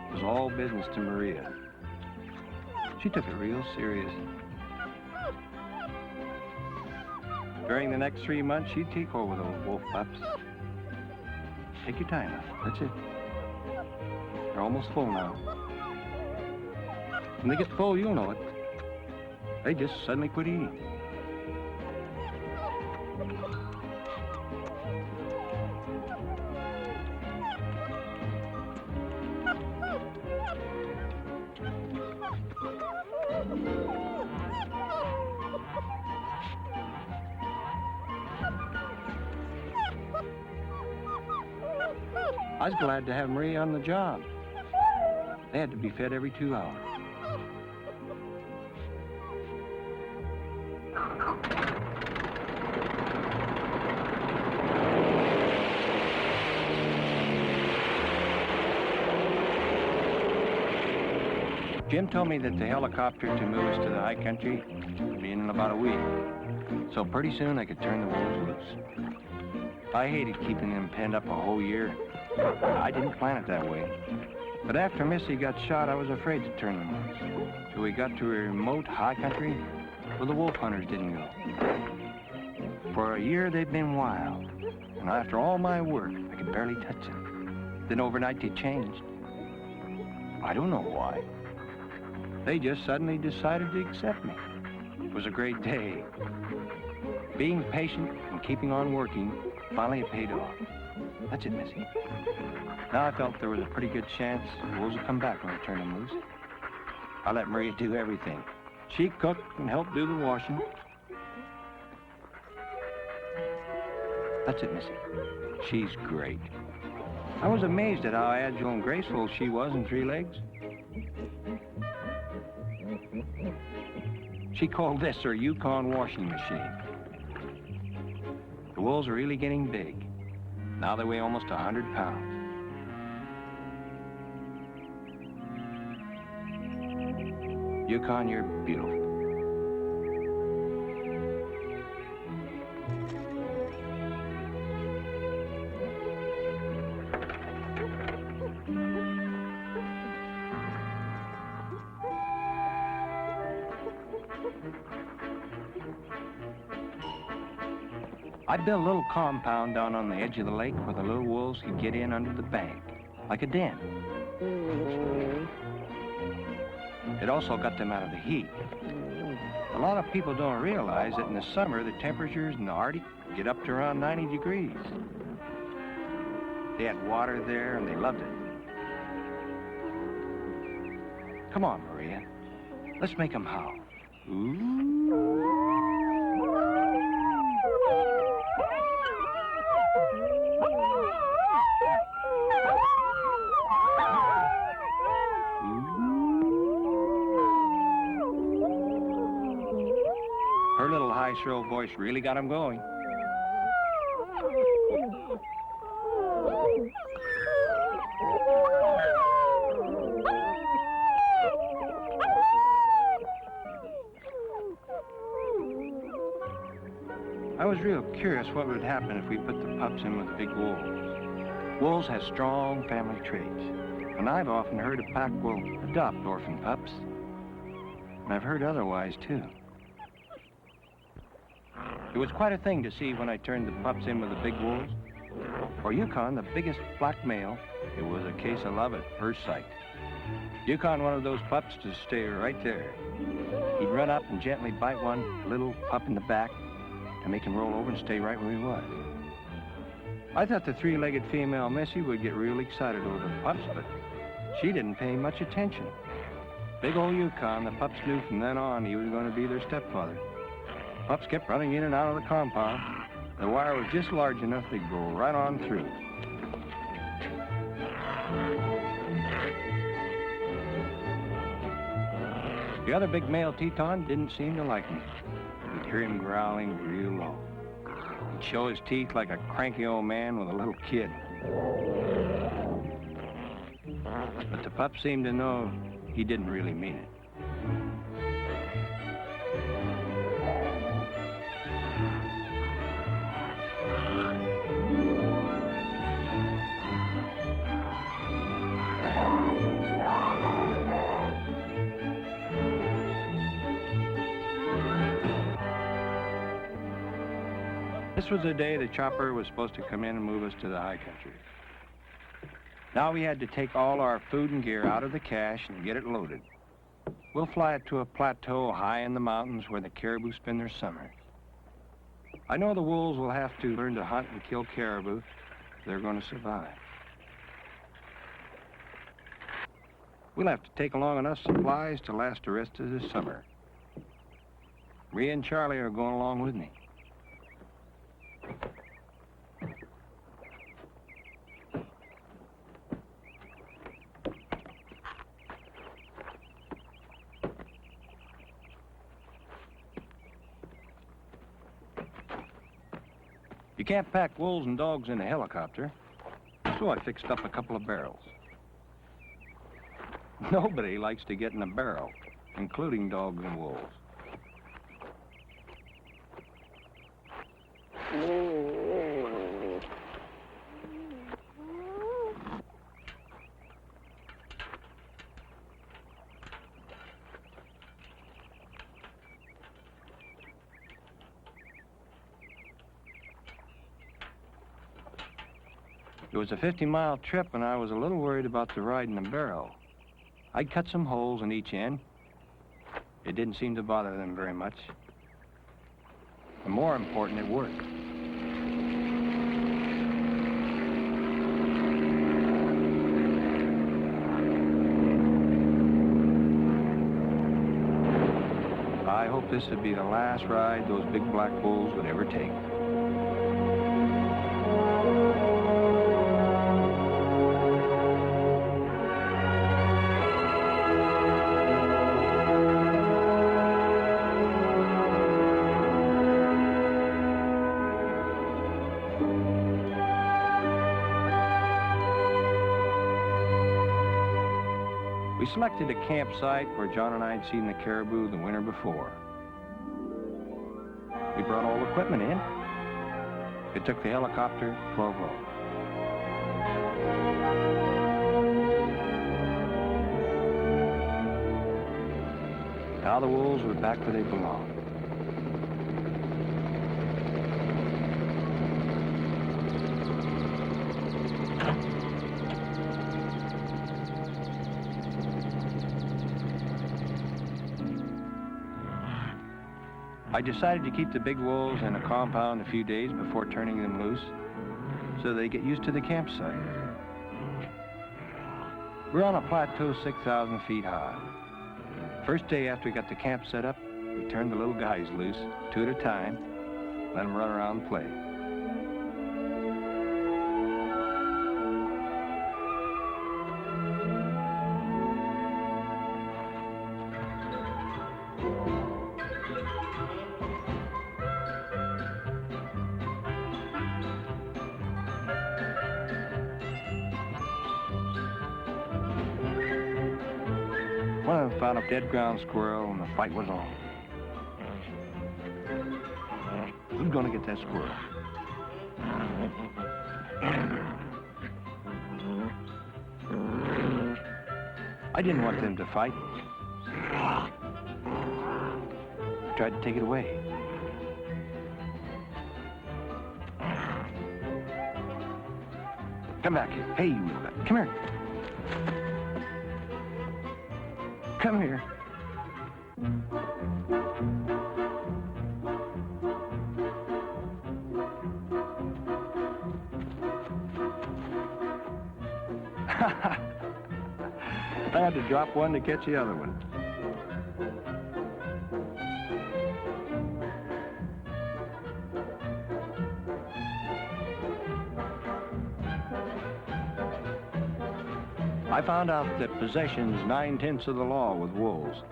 It was all business to Maria. She took it real serious. During the next 3 months, she'd take over those wolf pups. Take your time now. That's it. They're almost full now. When they get full, you'll know it. They just suddenly quit eating. I was glad to have Maria on the job. They had to be fed every 2 hours. Jim told me that the helicopter to move us to the high country would be in about a week. So pretty soon I could turn the wolves loose. I hated keeping them penned up a whole year. I didn't plan it that way. But after Missy got shot, I was afraid to turn them loose. So we got to a remote high country where the wolf hunters didn't go. For a year they'd been wild. And after all my work, I could barely touch them. Then overnight they changed. I don't know why. They just suddenly decided to accept me. It was a great day. Being patient and keeping on working, finally it paid off. That's it, Missy. Now I felt there was a pretty good chance the wolves would come back when I turned them loose. I let Maria do everything. She cooked and helped do the washing. That's it, Missy. She's great. I was amazed at how agile and graceful she was in 3 legs. She called this her Yukon washing machine. The wolves are really getting big. Now they weigh almost 100 pounds. Yukon, you're beautiful. I'd built a little compound down on the edge of the lake where the little wolves could get in under the bank, like a den. It also got them out of the heat. A lot of people don't realize that in the summer, the temperatures in the Arctic get up to around 90 degrees. They had water there and they loved it. Come on, Maria. Let's make them howl. Ooh. Her little high, shrill voice really got him going. I was real curious what would happen if we put the pups in with the big wolves. Wolves have strong family traits, and I've often heard a pack will adopt orphan pups. And I've heard otherwise, too. It was quite a thing to see when I turned the pups in with the big wolves. For Yukon, the biggest black male, it was a case of love at first sight. Yukon wanted those pups to stay right there. He'd run up and gently bite one little pup in the back and make him roll over and stay right where he was. I thought the three-legged female Missy would get real excited over the pups, but she didn't pay much attention. Big old Yukon, the pups knew from then on he was going to be their stepfather. Pups kept running in and out of the compound. The wire was just large enough to go right on through. The other big male Teton didn't seem to like me. You'd hear him growling real low. He'd show his teeth like a cranky old man with a little kid. But the pups seemed to know he didn't really mean it. This was the day the chopper was supposed to come in and move us to the high country. Now we had to take all our food and gear out of the cache and get it loaded. We'll fly it to a plateau high in the mountains where the caribou spend their summers. I know the wolves will have to learn to hunt and kill caribou if they're going to survive. We'll have to take along enough supplies to last the rest of the summer. Maria and Charlie are going along with me. You can't pack wolves and dogs in a helicopter, so I fixed up a couple of barrels. Nobody likes to get in a barrel, including dogs and wolves. It was a 50-mile trip, and I was a little worried about the ride in the barrel. I'd cut some holes in each end. It didn't seem to bother them very much. And more important, it worked. I hope this would be the last ride those big black bulls would ever take. We selected a campsite where John and I had seen the caribou the winter before. We brought all the equipment in. It took the helicopter 12 hours. Now the wolves were back where they belonged. I decided to keep the big wolves in a compound a few days before turning them loose so they get used to the campsite. We're on a plateau 6,000 feet high. First day after we got the camp set up, we turned the little guys loose, 2 at a time, let them run around and play. One of them found a dead ground squirrel and the fight was on. Who's gonna get that squirrel? I didn't want them to fight. I tried to take it away. Come back here. Hey, you little guy. Come here. Come here. I had to drop one to catch the other one. I found out that possession's 9/10 of the law with wolves.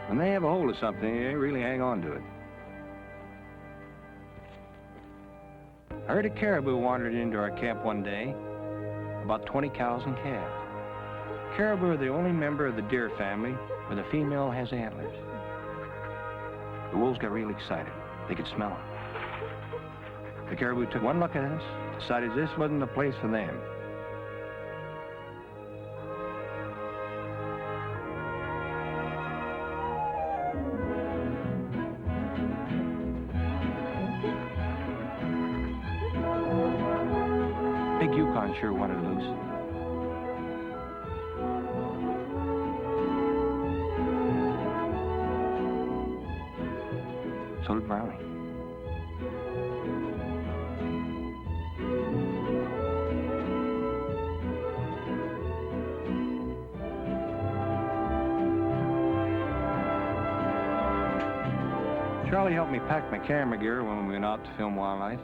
When they have a hold of something, they really hang on to it. I heard a caribou wandered into our camp one day, about 20 cows and calves. Caribou are the only member of the deer family where the female has antlers. The wolves got real excited. They could smell them. The caribou took one look at us, decided this wasn't the place for them. Big Yukon sure wanted loose. So did Brownie. Charlie helped me pack my camera gear when we went out to film wildlife.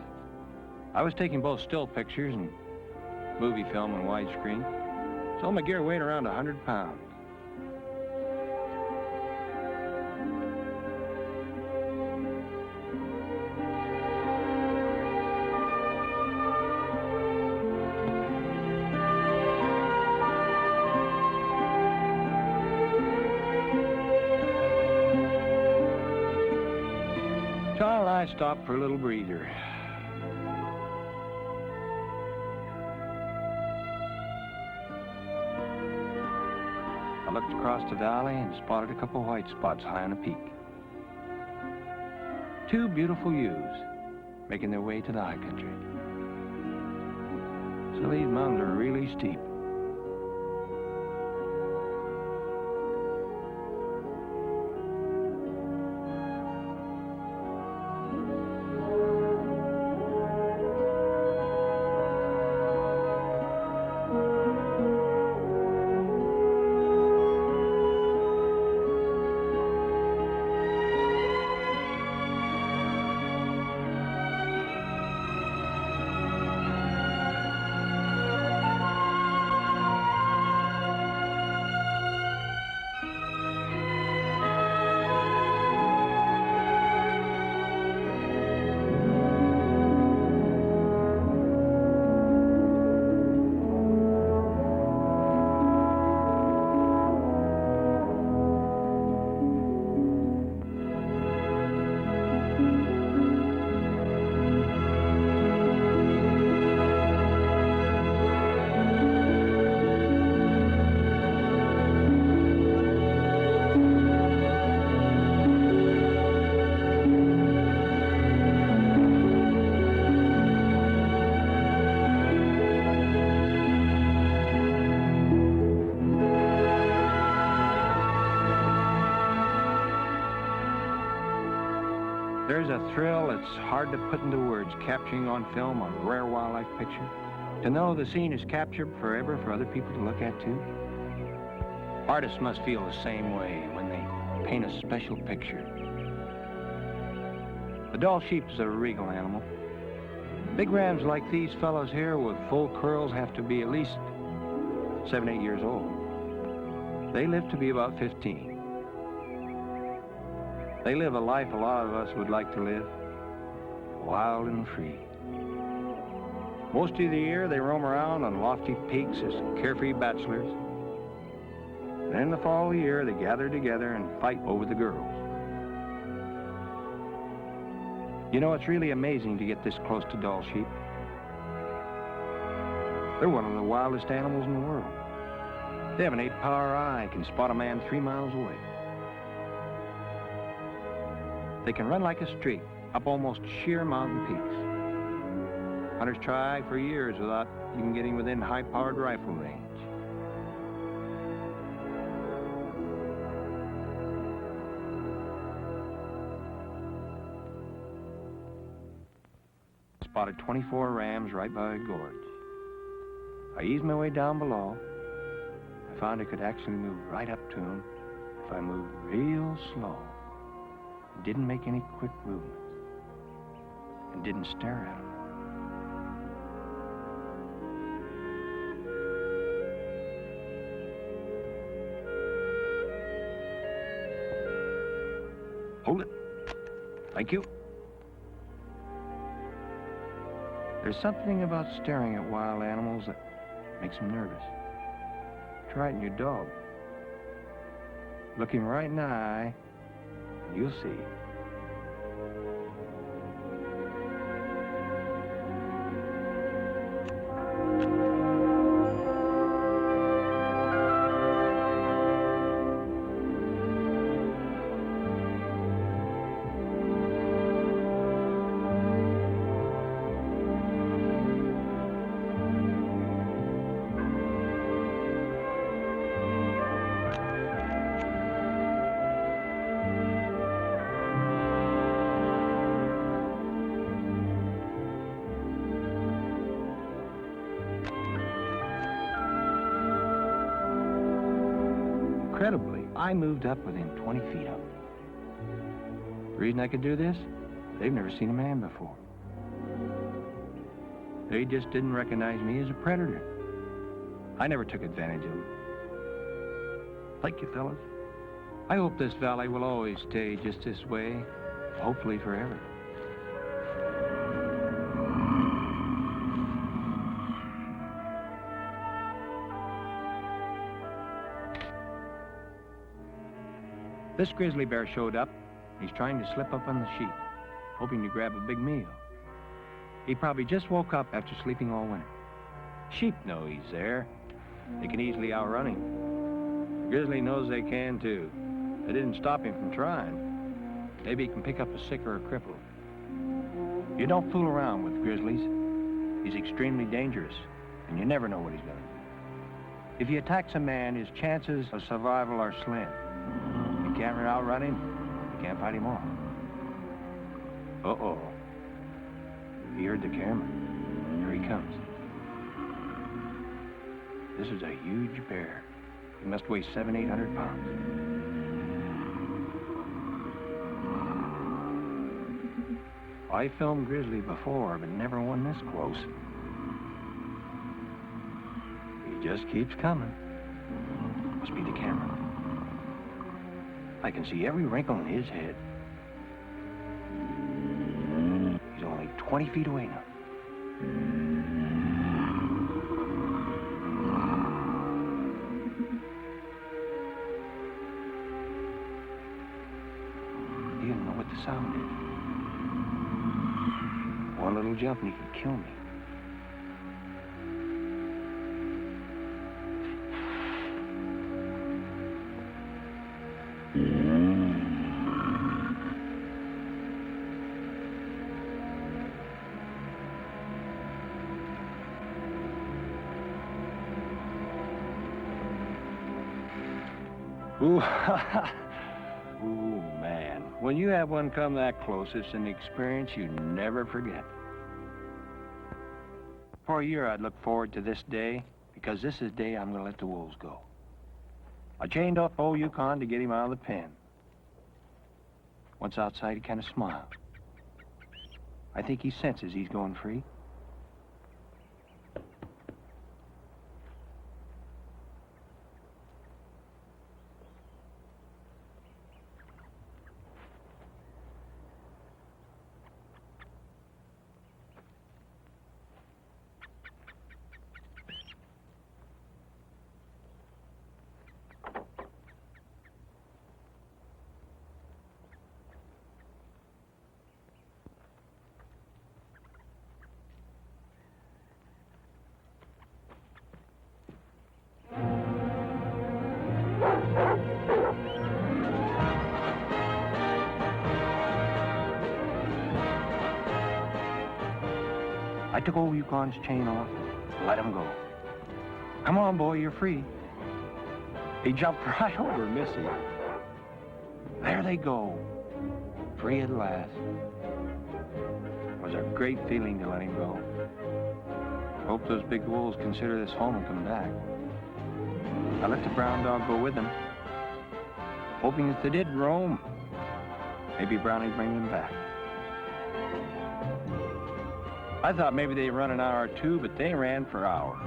I was taking both still pictures and movie film and widescreen, so my gear weighed around 100 pounds. Charlie and I stopped for a little breather. I looked across the valley and spotted a couple white spots high on a peak. 2 beautiful ewes making their way to the high country. So these mountains are really steep. There's a thrill that's hard to put into words, capturing on film a rare wildlife picture. To know the scene is captured forever for other people to look at too. Artists must feel the same way when they paint a special picture. The Dall sheep is a regal animal. Big rams like these fellows here with full curls have to be at least 7, 8 years old. They live to be about 15. They live a life a lot of us would like to live, wild and free. Most of the year, they roam around on lofty peaks as carefree bachelors. Then in the fall of the year, they gather together and fight over the girls. You know, it's really amazing to get this close to Dall sheep. They're one of the wildest animals in the world. They have an 8-power eye, can spot a man 3 miles away. They can run like a streak up almost sheer mountain peaks. Hunters try for years without even getting within high-powered rifle range. Spotted 24 rams right by a gorge. I eased my way down below. I found I could actually move right up to them if I moved real slow. Didn't make any quick movements. And didn't stare at them. Hold it. Thank you. There's something about staring at wild animals that makes them nervous. Try it in your dog. Look him right in the eye, and you'll see. Incredibly, I moved up within 20 feet of them. The reason I could do this, they've never seen a man before. They just didn't recognize me as a predator. I never took advantage of them. Thank you, fellas. I hope this valley will always stay just this way, hopefully forever. This grizzly bear showed up. He's trying to slip up on the sheep, hoping to grab a big meal. He probably just woke up after sleeping all winter. Sheep know he's there. They can easily outrun him. The grizzly knows they can too. They didn't stop him from trying. Maybe he can pick up a sick or a cripple. You don't fool around with grizzlies. He's extremely dangerous, and you never know what he's gonna do. If he attacks a man, his chances of survival are slim. You can't outrun him, you can't fight him off. Uh-oh. He heard the camera. Here he comes. This is a huge bear. He must weigh 700-800 pounds. I filmed grizzly before, but never one this close. He just keeps coming. Must be the camera. I can see every wrinkle in his head. He's only 20 feet away now. He didn't know what the sound is. One little jump and he could kill me. Ooh, ooh, man. When you have one come that close, it's an experience you never forget. For a year, I'd look forward to this day, because this is the day I'm going to let the wolves go. I chained up old Yukon to get him out of the pen. Once outside, he kind of smiled. I think he senses he's going free. I took old Yukon's chain off and let him go. Come on, boy, you're free. He jumped right over Missy. There they go, free at last. It was a great feeling to let him go. Hope those big wolves consider this home and come back. I let the brown dog go with them, hoping if they did roam, maybe Browning'd bring them back. I thought maybe they'd run an hour or two, but they ran for hours.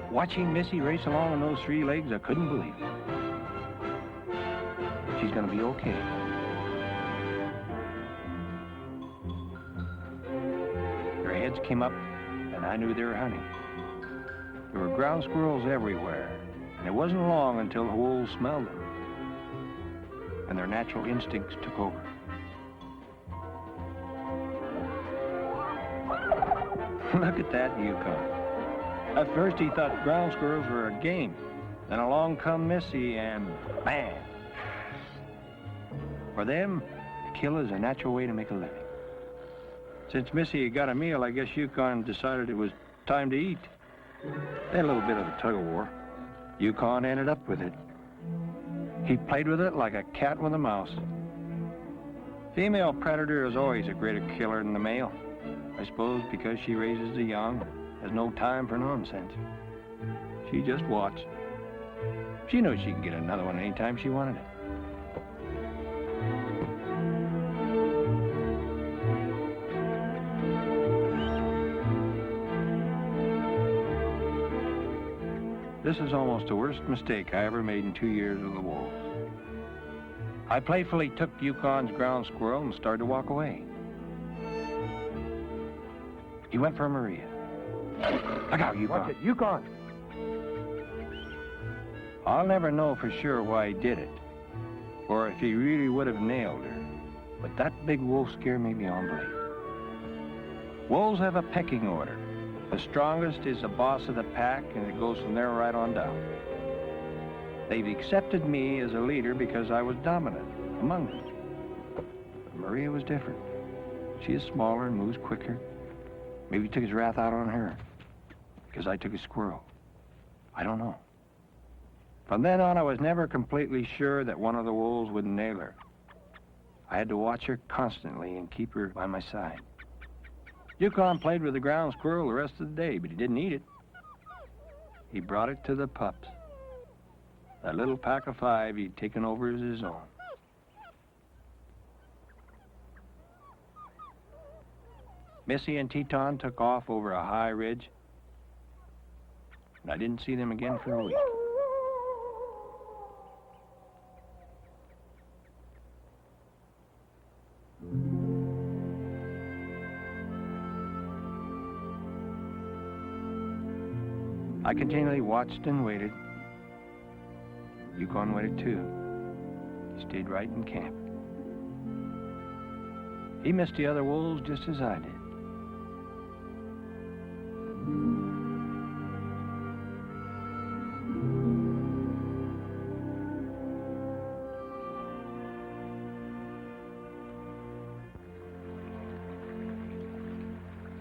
Watching Missy race along on those three legs, I couldn't believe it. She's gonna be okay. Their heads came up, and I knew they were hunting. There were ground squirrels everywhere. And it wasn't long until the wolves smelled them, and their natural instincts took over. Look at that Yukon. At first he thought ground squirrels were a game. Then along come Missy and bam! For them, to kill is a natural way to make a living. Since Missy had got a meal, I guess Yukon decided it was time to eat. They had a little bit of a tug-of-war. Yukon ended up with it. He played with it like a cat with a mouse. Female predator is always a greater killer than the male. I suppose because she raises the young, has no time for nonsense. She just watched. She knows she can get another one anytime she wanted it. This is almost the worst mistake I ever made in 2 years with the wolves. I playfully took Yukon's ground squirrel and started to walk away. He went for Maria. Look out, Yukon. Watch it, Yukon. I'll never know for sure why he did it, or if he really would have nailed her. But that big wolf scared me beyond belief. Wolves have a pecking order. The strongest is the boss of the pack, and it goes from there right on down. They've accepted me as a leader because I was dominant among them. But Maria was different. She is smaller and moves quicker. Maybe he took his wrath out on her because I took a squirrel. I don't know. From then on, I was never completely sure that one of the wolves would nail her. I had to watch her constantly and keep her by my side. Yukon played with the ground squirrel the rest of the day, but he didn't eat it. He brought it to the pups. That little pack of 5 he'd taken over as his own. Missy and Teton took off over a high ridge, and I didn't see them again for a week. I continually watched and waited. Yukon waited too. He stayed right in camp. He missed the other wolves just as I did.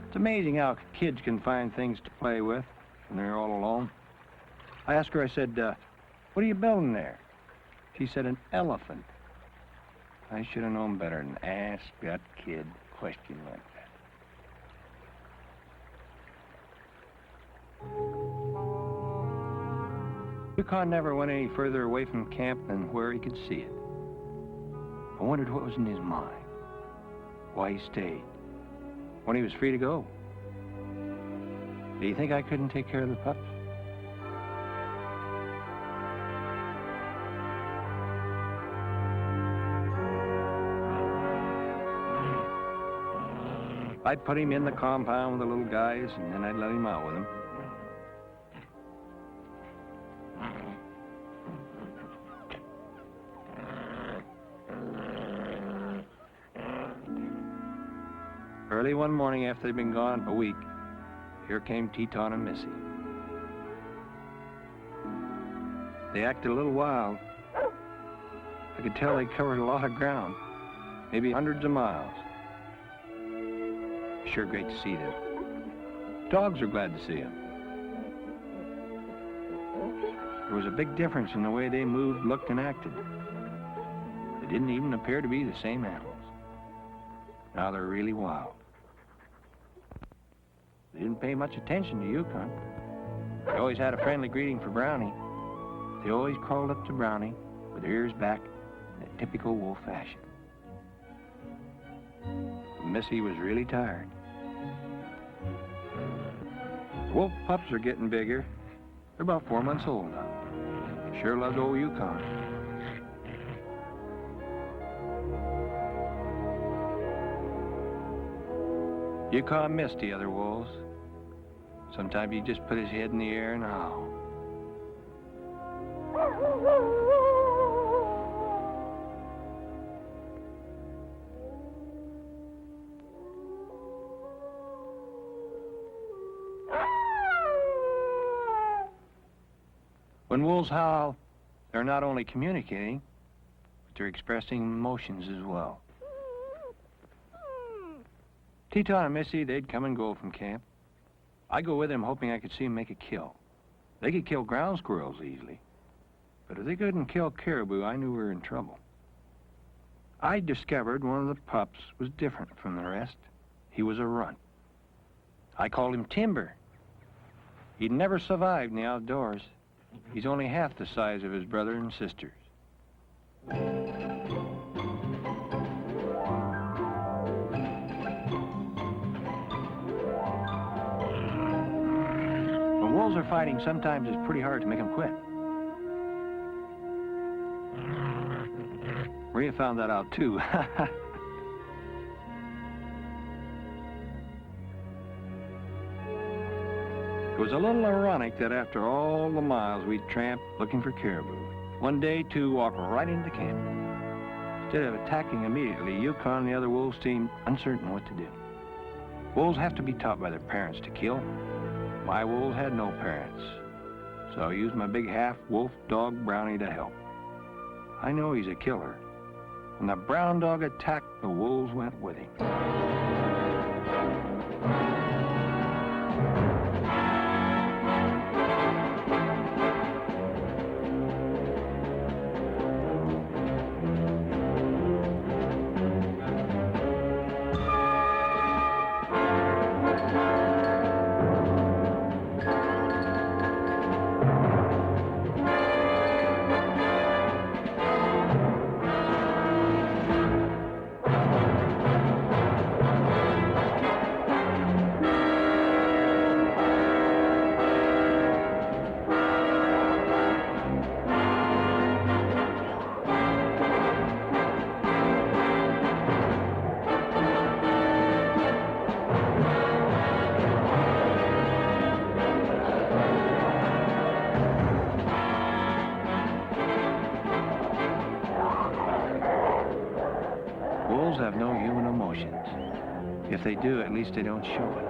It's amazing how kids can find things to play with. when they're all alone. I asked her, I said, what are you building there? She said, an elephant. I should have known better than ask that kid a question like that. Yukon never went any further away from camp than where he could see it. I wondered what was in his mind, why he stayed, when he was free to go. Do you think I couldn't take care of the pups? I'd put him in the compound with the little guys, and then I'd let him out with them. Early one morning after they'd been gone a week, here came Teton and Missy. They acted a little wild. I could tell they covered a lot of ground, maybe hundreds of miles. Sure great to see them. Dogs are glad to see them. There was a big difference in the way they moved, looked, and acted. They didn't even appear to be the same animals. Now they're really wild. They didn't pay much attention to Yukon. They always had a friendly greeting for Brownie. They always crawled up to Brownie with their ears back in a typical wolf fashion. Missy was really tired. The wolf pups are getting bigger. They're about 4 months old now. Sure loves old Yukon. Yukon missed the other wolves. Sometimes he'd just put his head in the air and howl. When wolves howl, they're not only communicating, but they're expressing emotions as well. Teton and Missy, they'd come and go from camp. I'd go with them hoping I could see them make a kill. They could kill ground squirrels easily. But if they couldn't kill caribou, I knew we were in trouble. I discovered one of the pups was different from the rest. He was a runt. I called him Timber. He'd never survived in the outdoors. He's only half the size of his brother and sisters. When wolves are fighting, sometimes it's pretty hard to make them quit. Maria found that out too. It was a little ironic that after all the miles we'd tramped looking for caribou, one day two walked right into camp. Instead of attacking immediately, Yukon and the other wolves seemed uncertain what to do. Wolves have to be taught by their parents to kill. My wolves had no parents, so I used my big half-wolf dog Brownie to help. I know he's a killer. When the brown dog attacked, the wolves went with him. Wolves have no human emotions. If they do, at least they don't show it.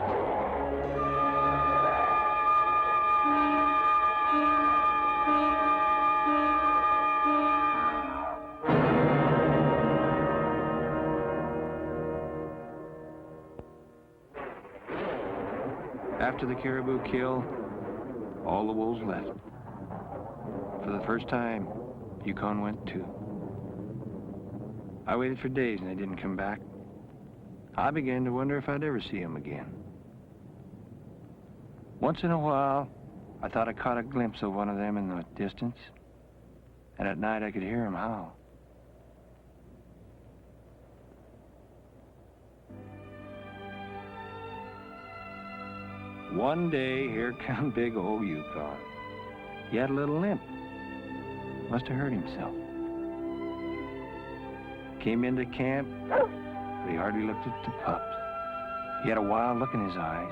After the caribou kill, All the wolves left. For the first time, Yukon went too. I waited for days and they didn't come back. I began to wonder if I'd ever see them again. Once in a while, I thought I caught a glimpse of one of them in the distance, and at night I could hear him howl. One day, here come big old Yukon. He had a little limp. Must have hurt himself. Came into camp, but he hardly looked at the pups. He had a wild look in his eyes.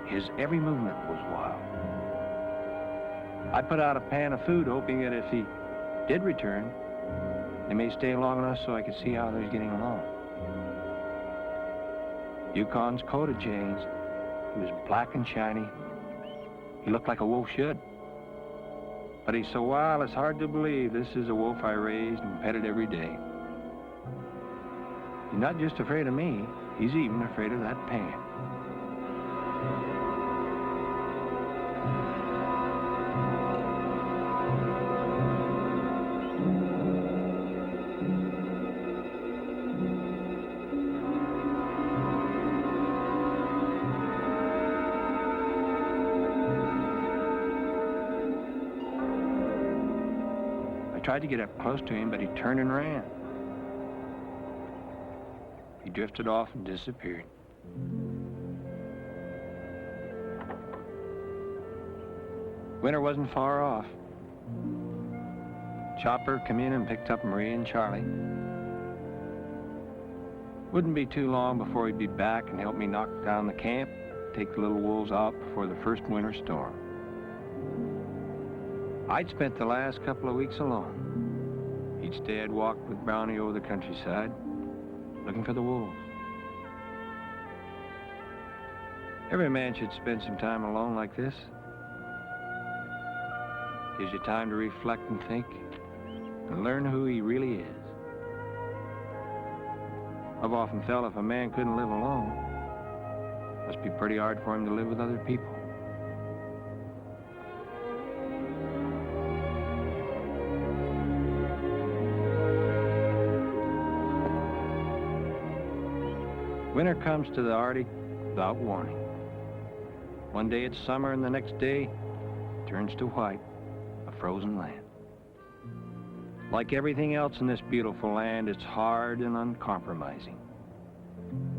His every movement was wild. I put out a pan of food, hoping that if he did return, they may stay long enough so I could see how they was getting along. Yukon's coat had changed. He was black and shiny. He looked like a wolf should. But he's so wild, it's hard to believe this is a wolf I raised and petted every day. He's not just afraid of me, he's even afraid of that pan. I tried to get up close to him, but he turned and ran. He drifted off and disappeared. Winter wasn't far off. Chopper came in and picked up Marie and Charlie. Wouldn't be too long before he'd be back and help me knock down the camp, take the little wolves out before the first winter storm. I'd spent the last couple of weeks alone. Each day I'd walk with Brownie over the countryside, looking for the wolves. Every man should spend some time alone like this. Gives you time to reflect and think, and learn who he really is. I've often felt if a man couldn't live alone, it must be pretty hard for him to live with other people. Winter comes to the Arctic without warning. One day it's summer and the next day it turns to white, a frozen land. Like everything else in this beautiful land, it's hard and uncompromising.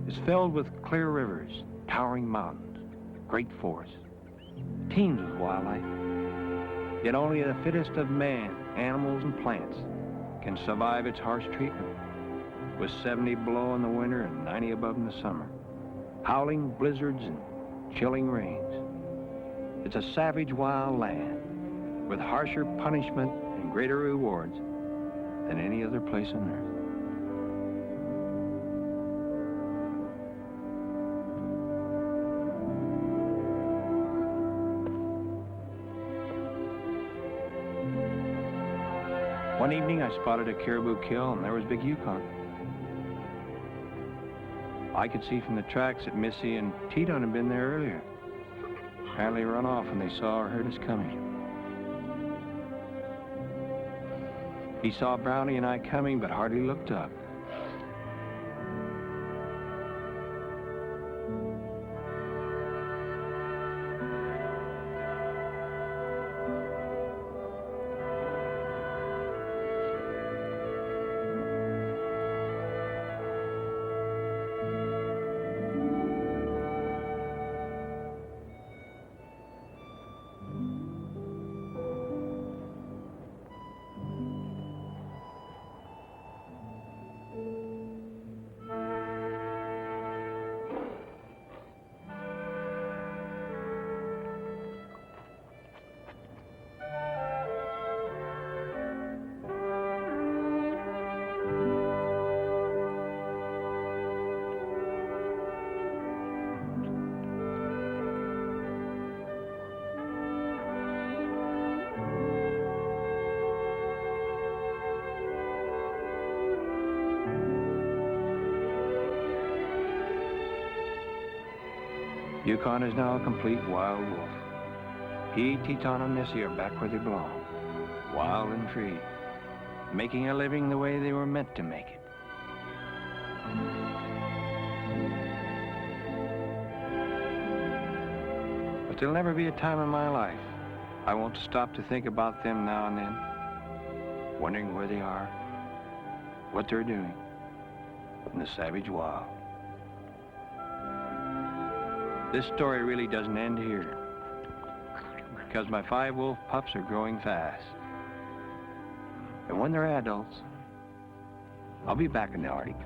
It's filled with clear rivers, towering mountains, great forests, teems with wildlife. Yet only the fittest of man, animals, and plants can survive its harsh treatment. With 70 below in the winter and 90 above in the summer, howling blizzards and chilling rains. It's a savage, wild land with harsher punishment and greater rewards than any other place on earth. One evening I spotted a caribou kill and there was big Yukon. I could see from the tracks that Missy and Teton had been there earlier. Apparently run off when they saw or heard us coming. He saw Brownie and I coming, but hardly looked up. Yukon is now a complete wild wolf. He, Teton, and Missy are back where they belong, wild and free, making a living the way they were meant to make it. But there'll never be a time in my life I won't stop to think about them now and then, wondering where they are, what they're doing in the savage wild. This story really doesn't end here, because my 5 wolf pups are growing fast. And when they're adults, I'll be back in the Arctic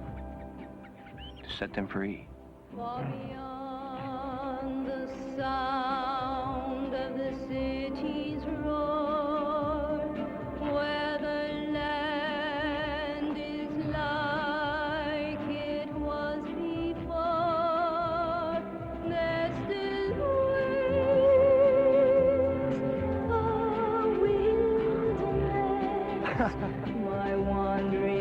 to set them free. Far beyond the sound of the city's roar, where the land is like it was before, there still waits a wilderness, my wandering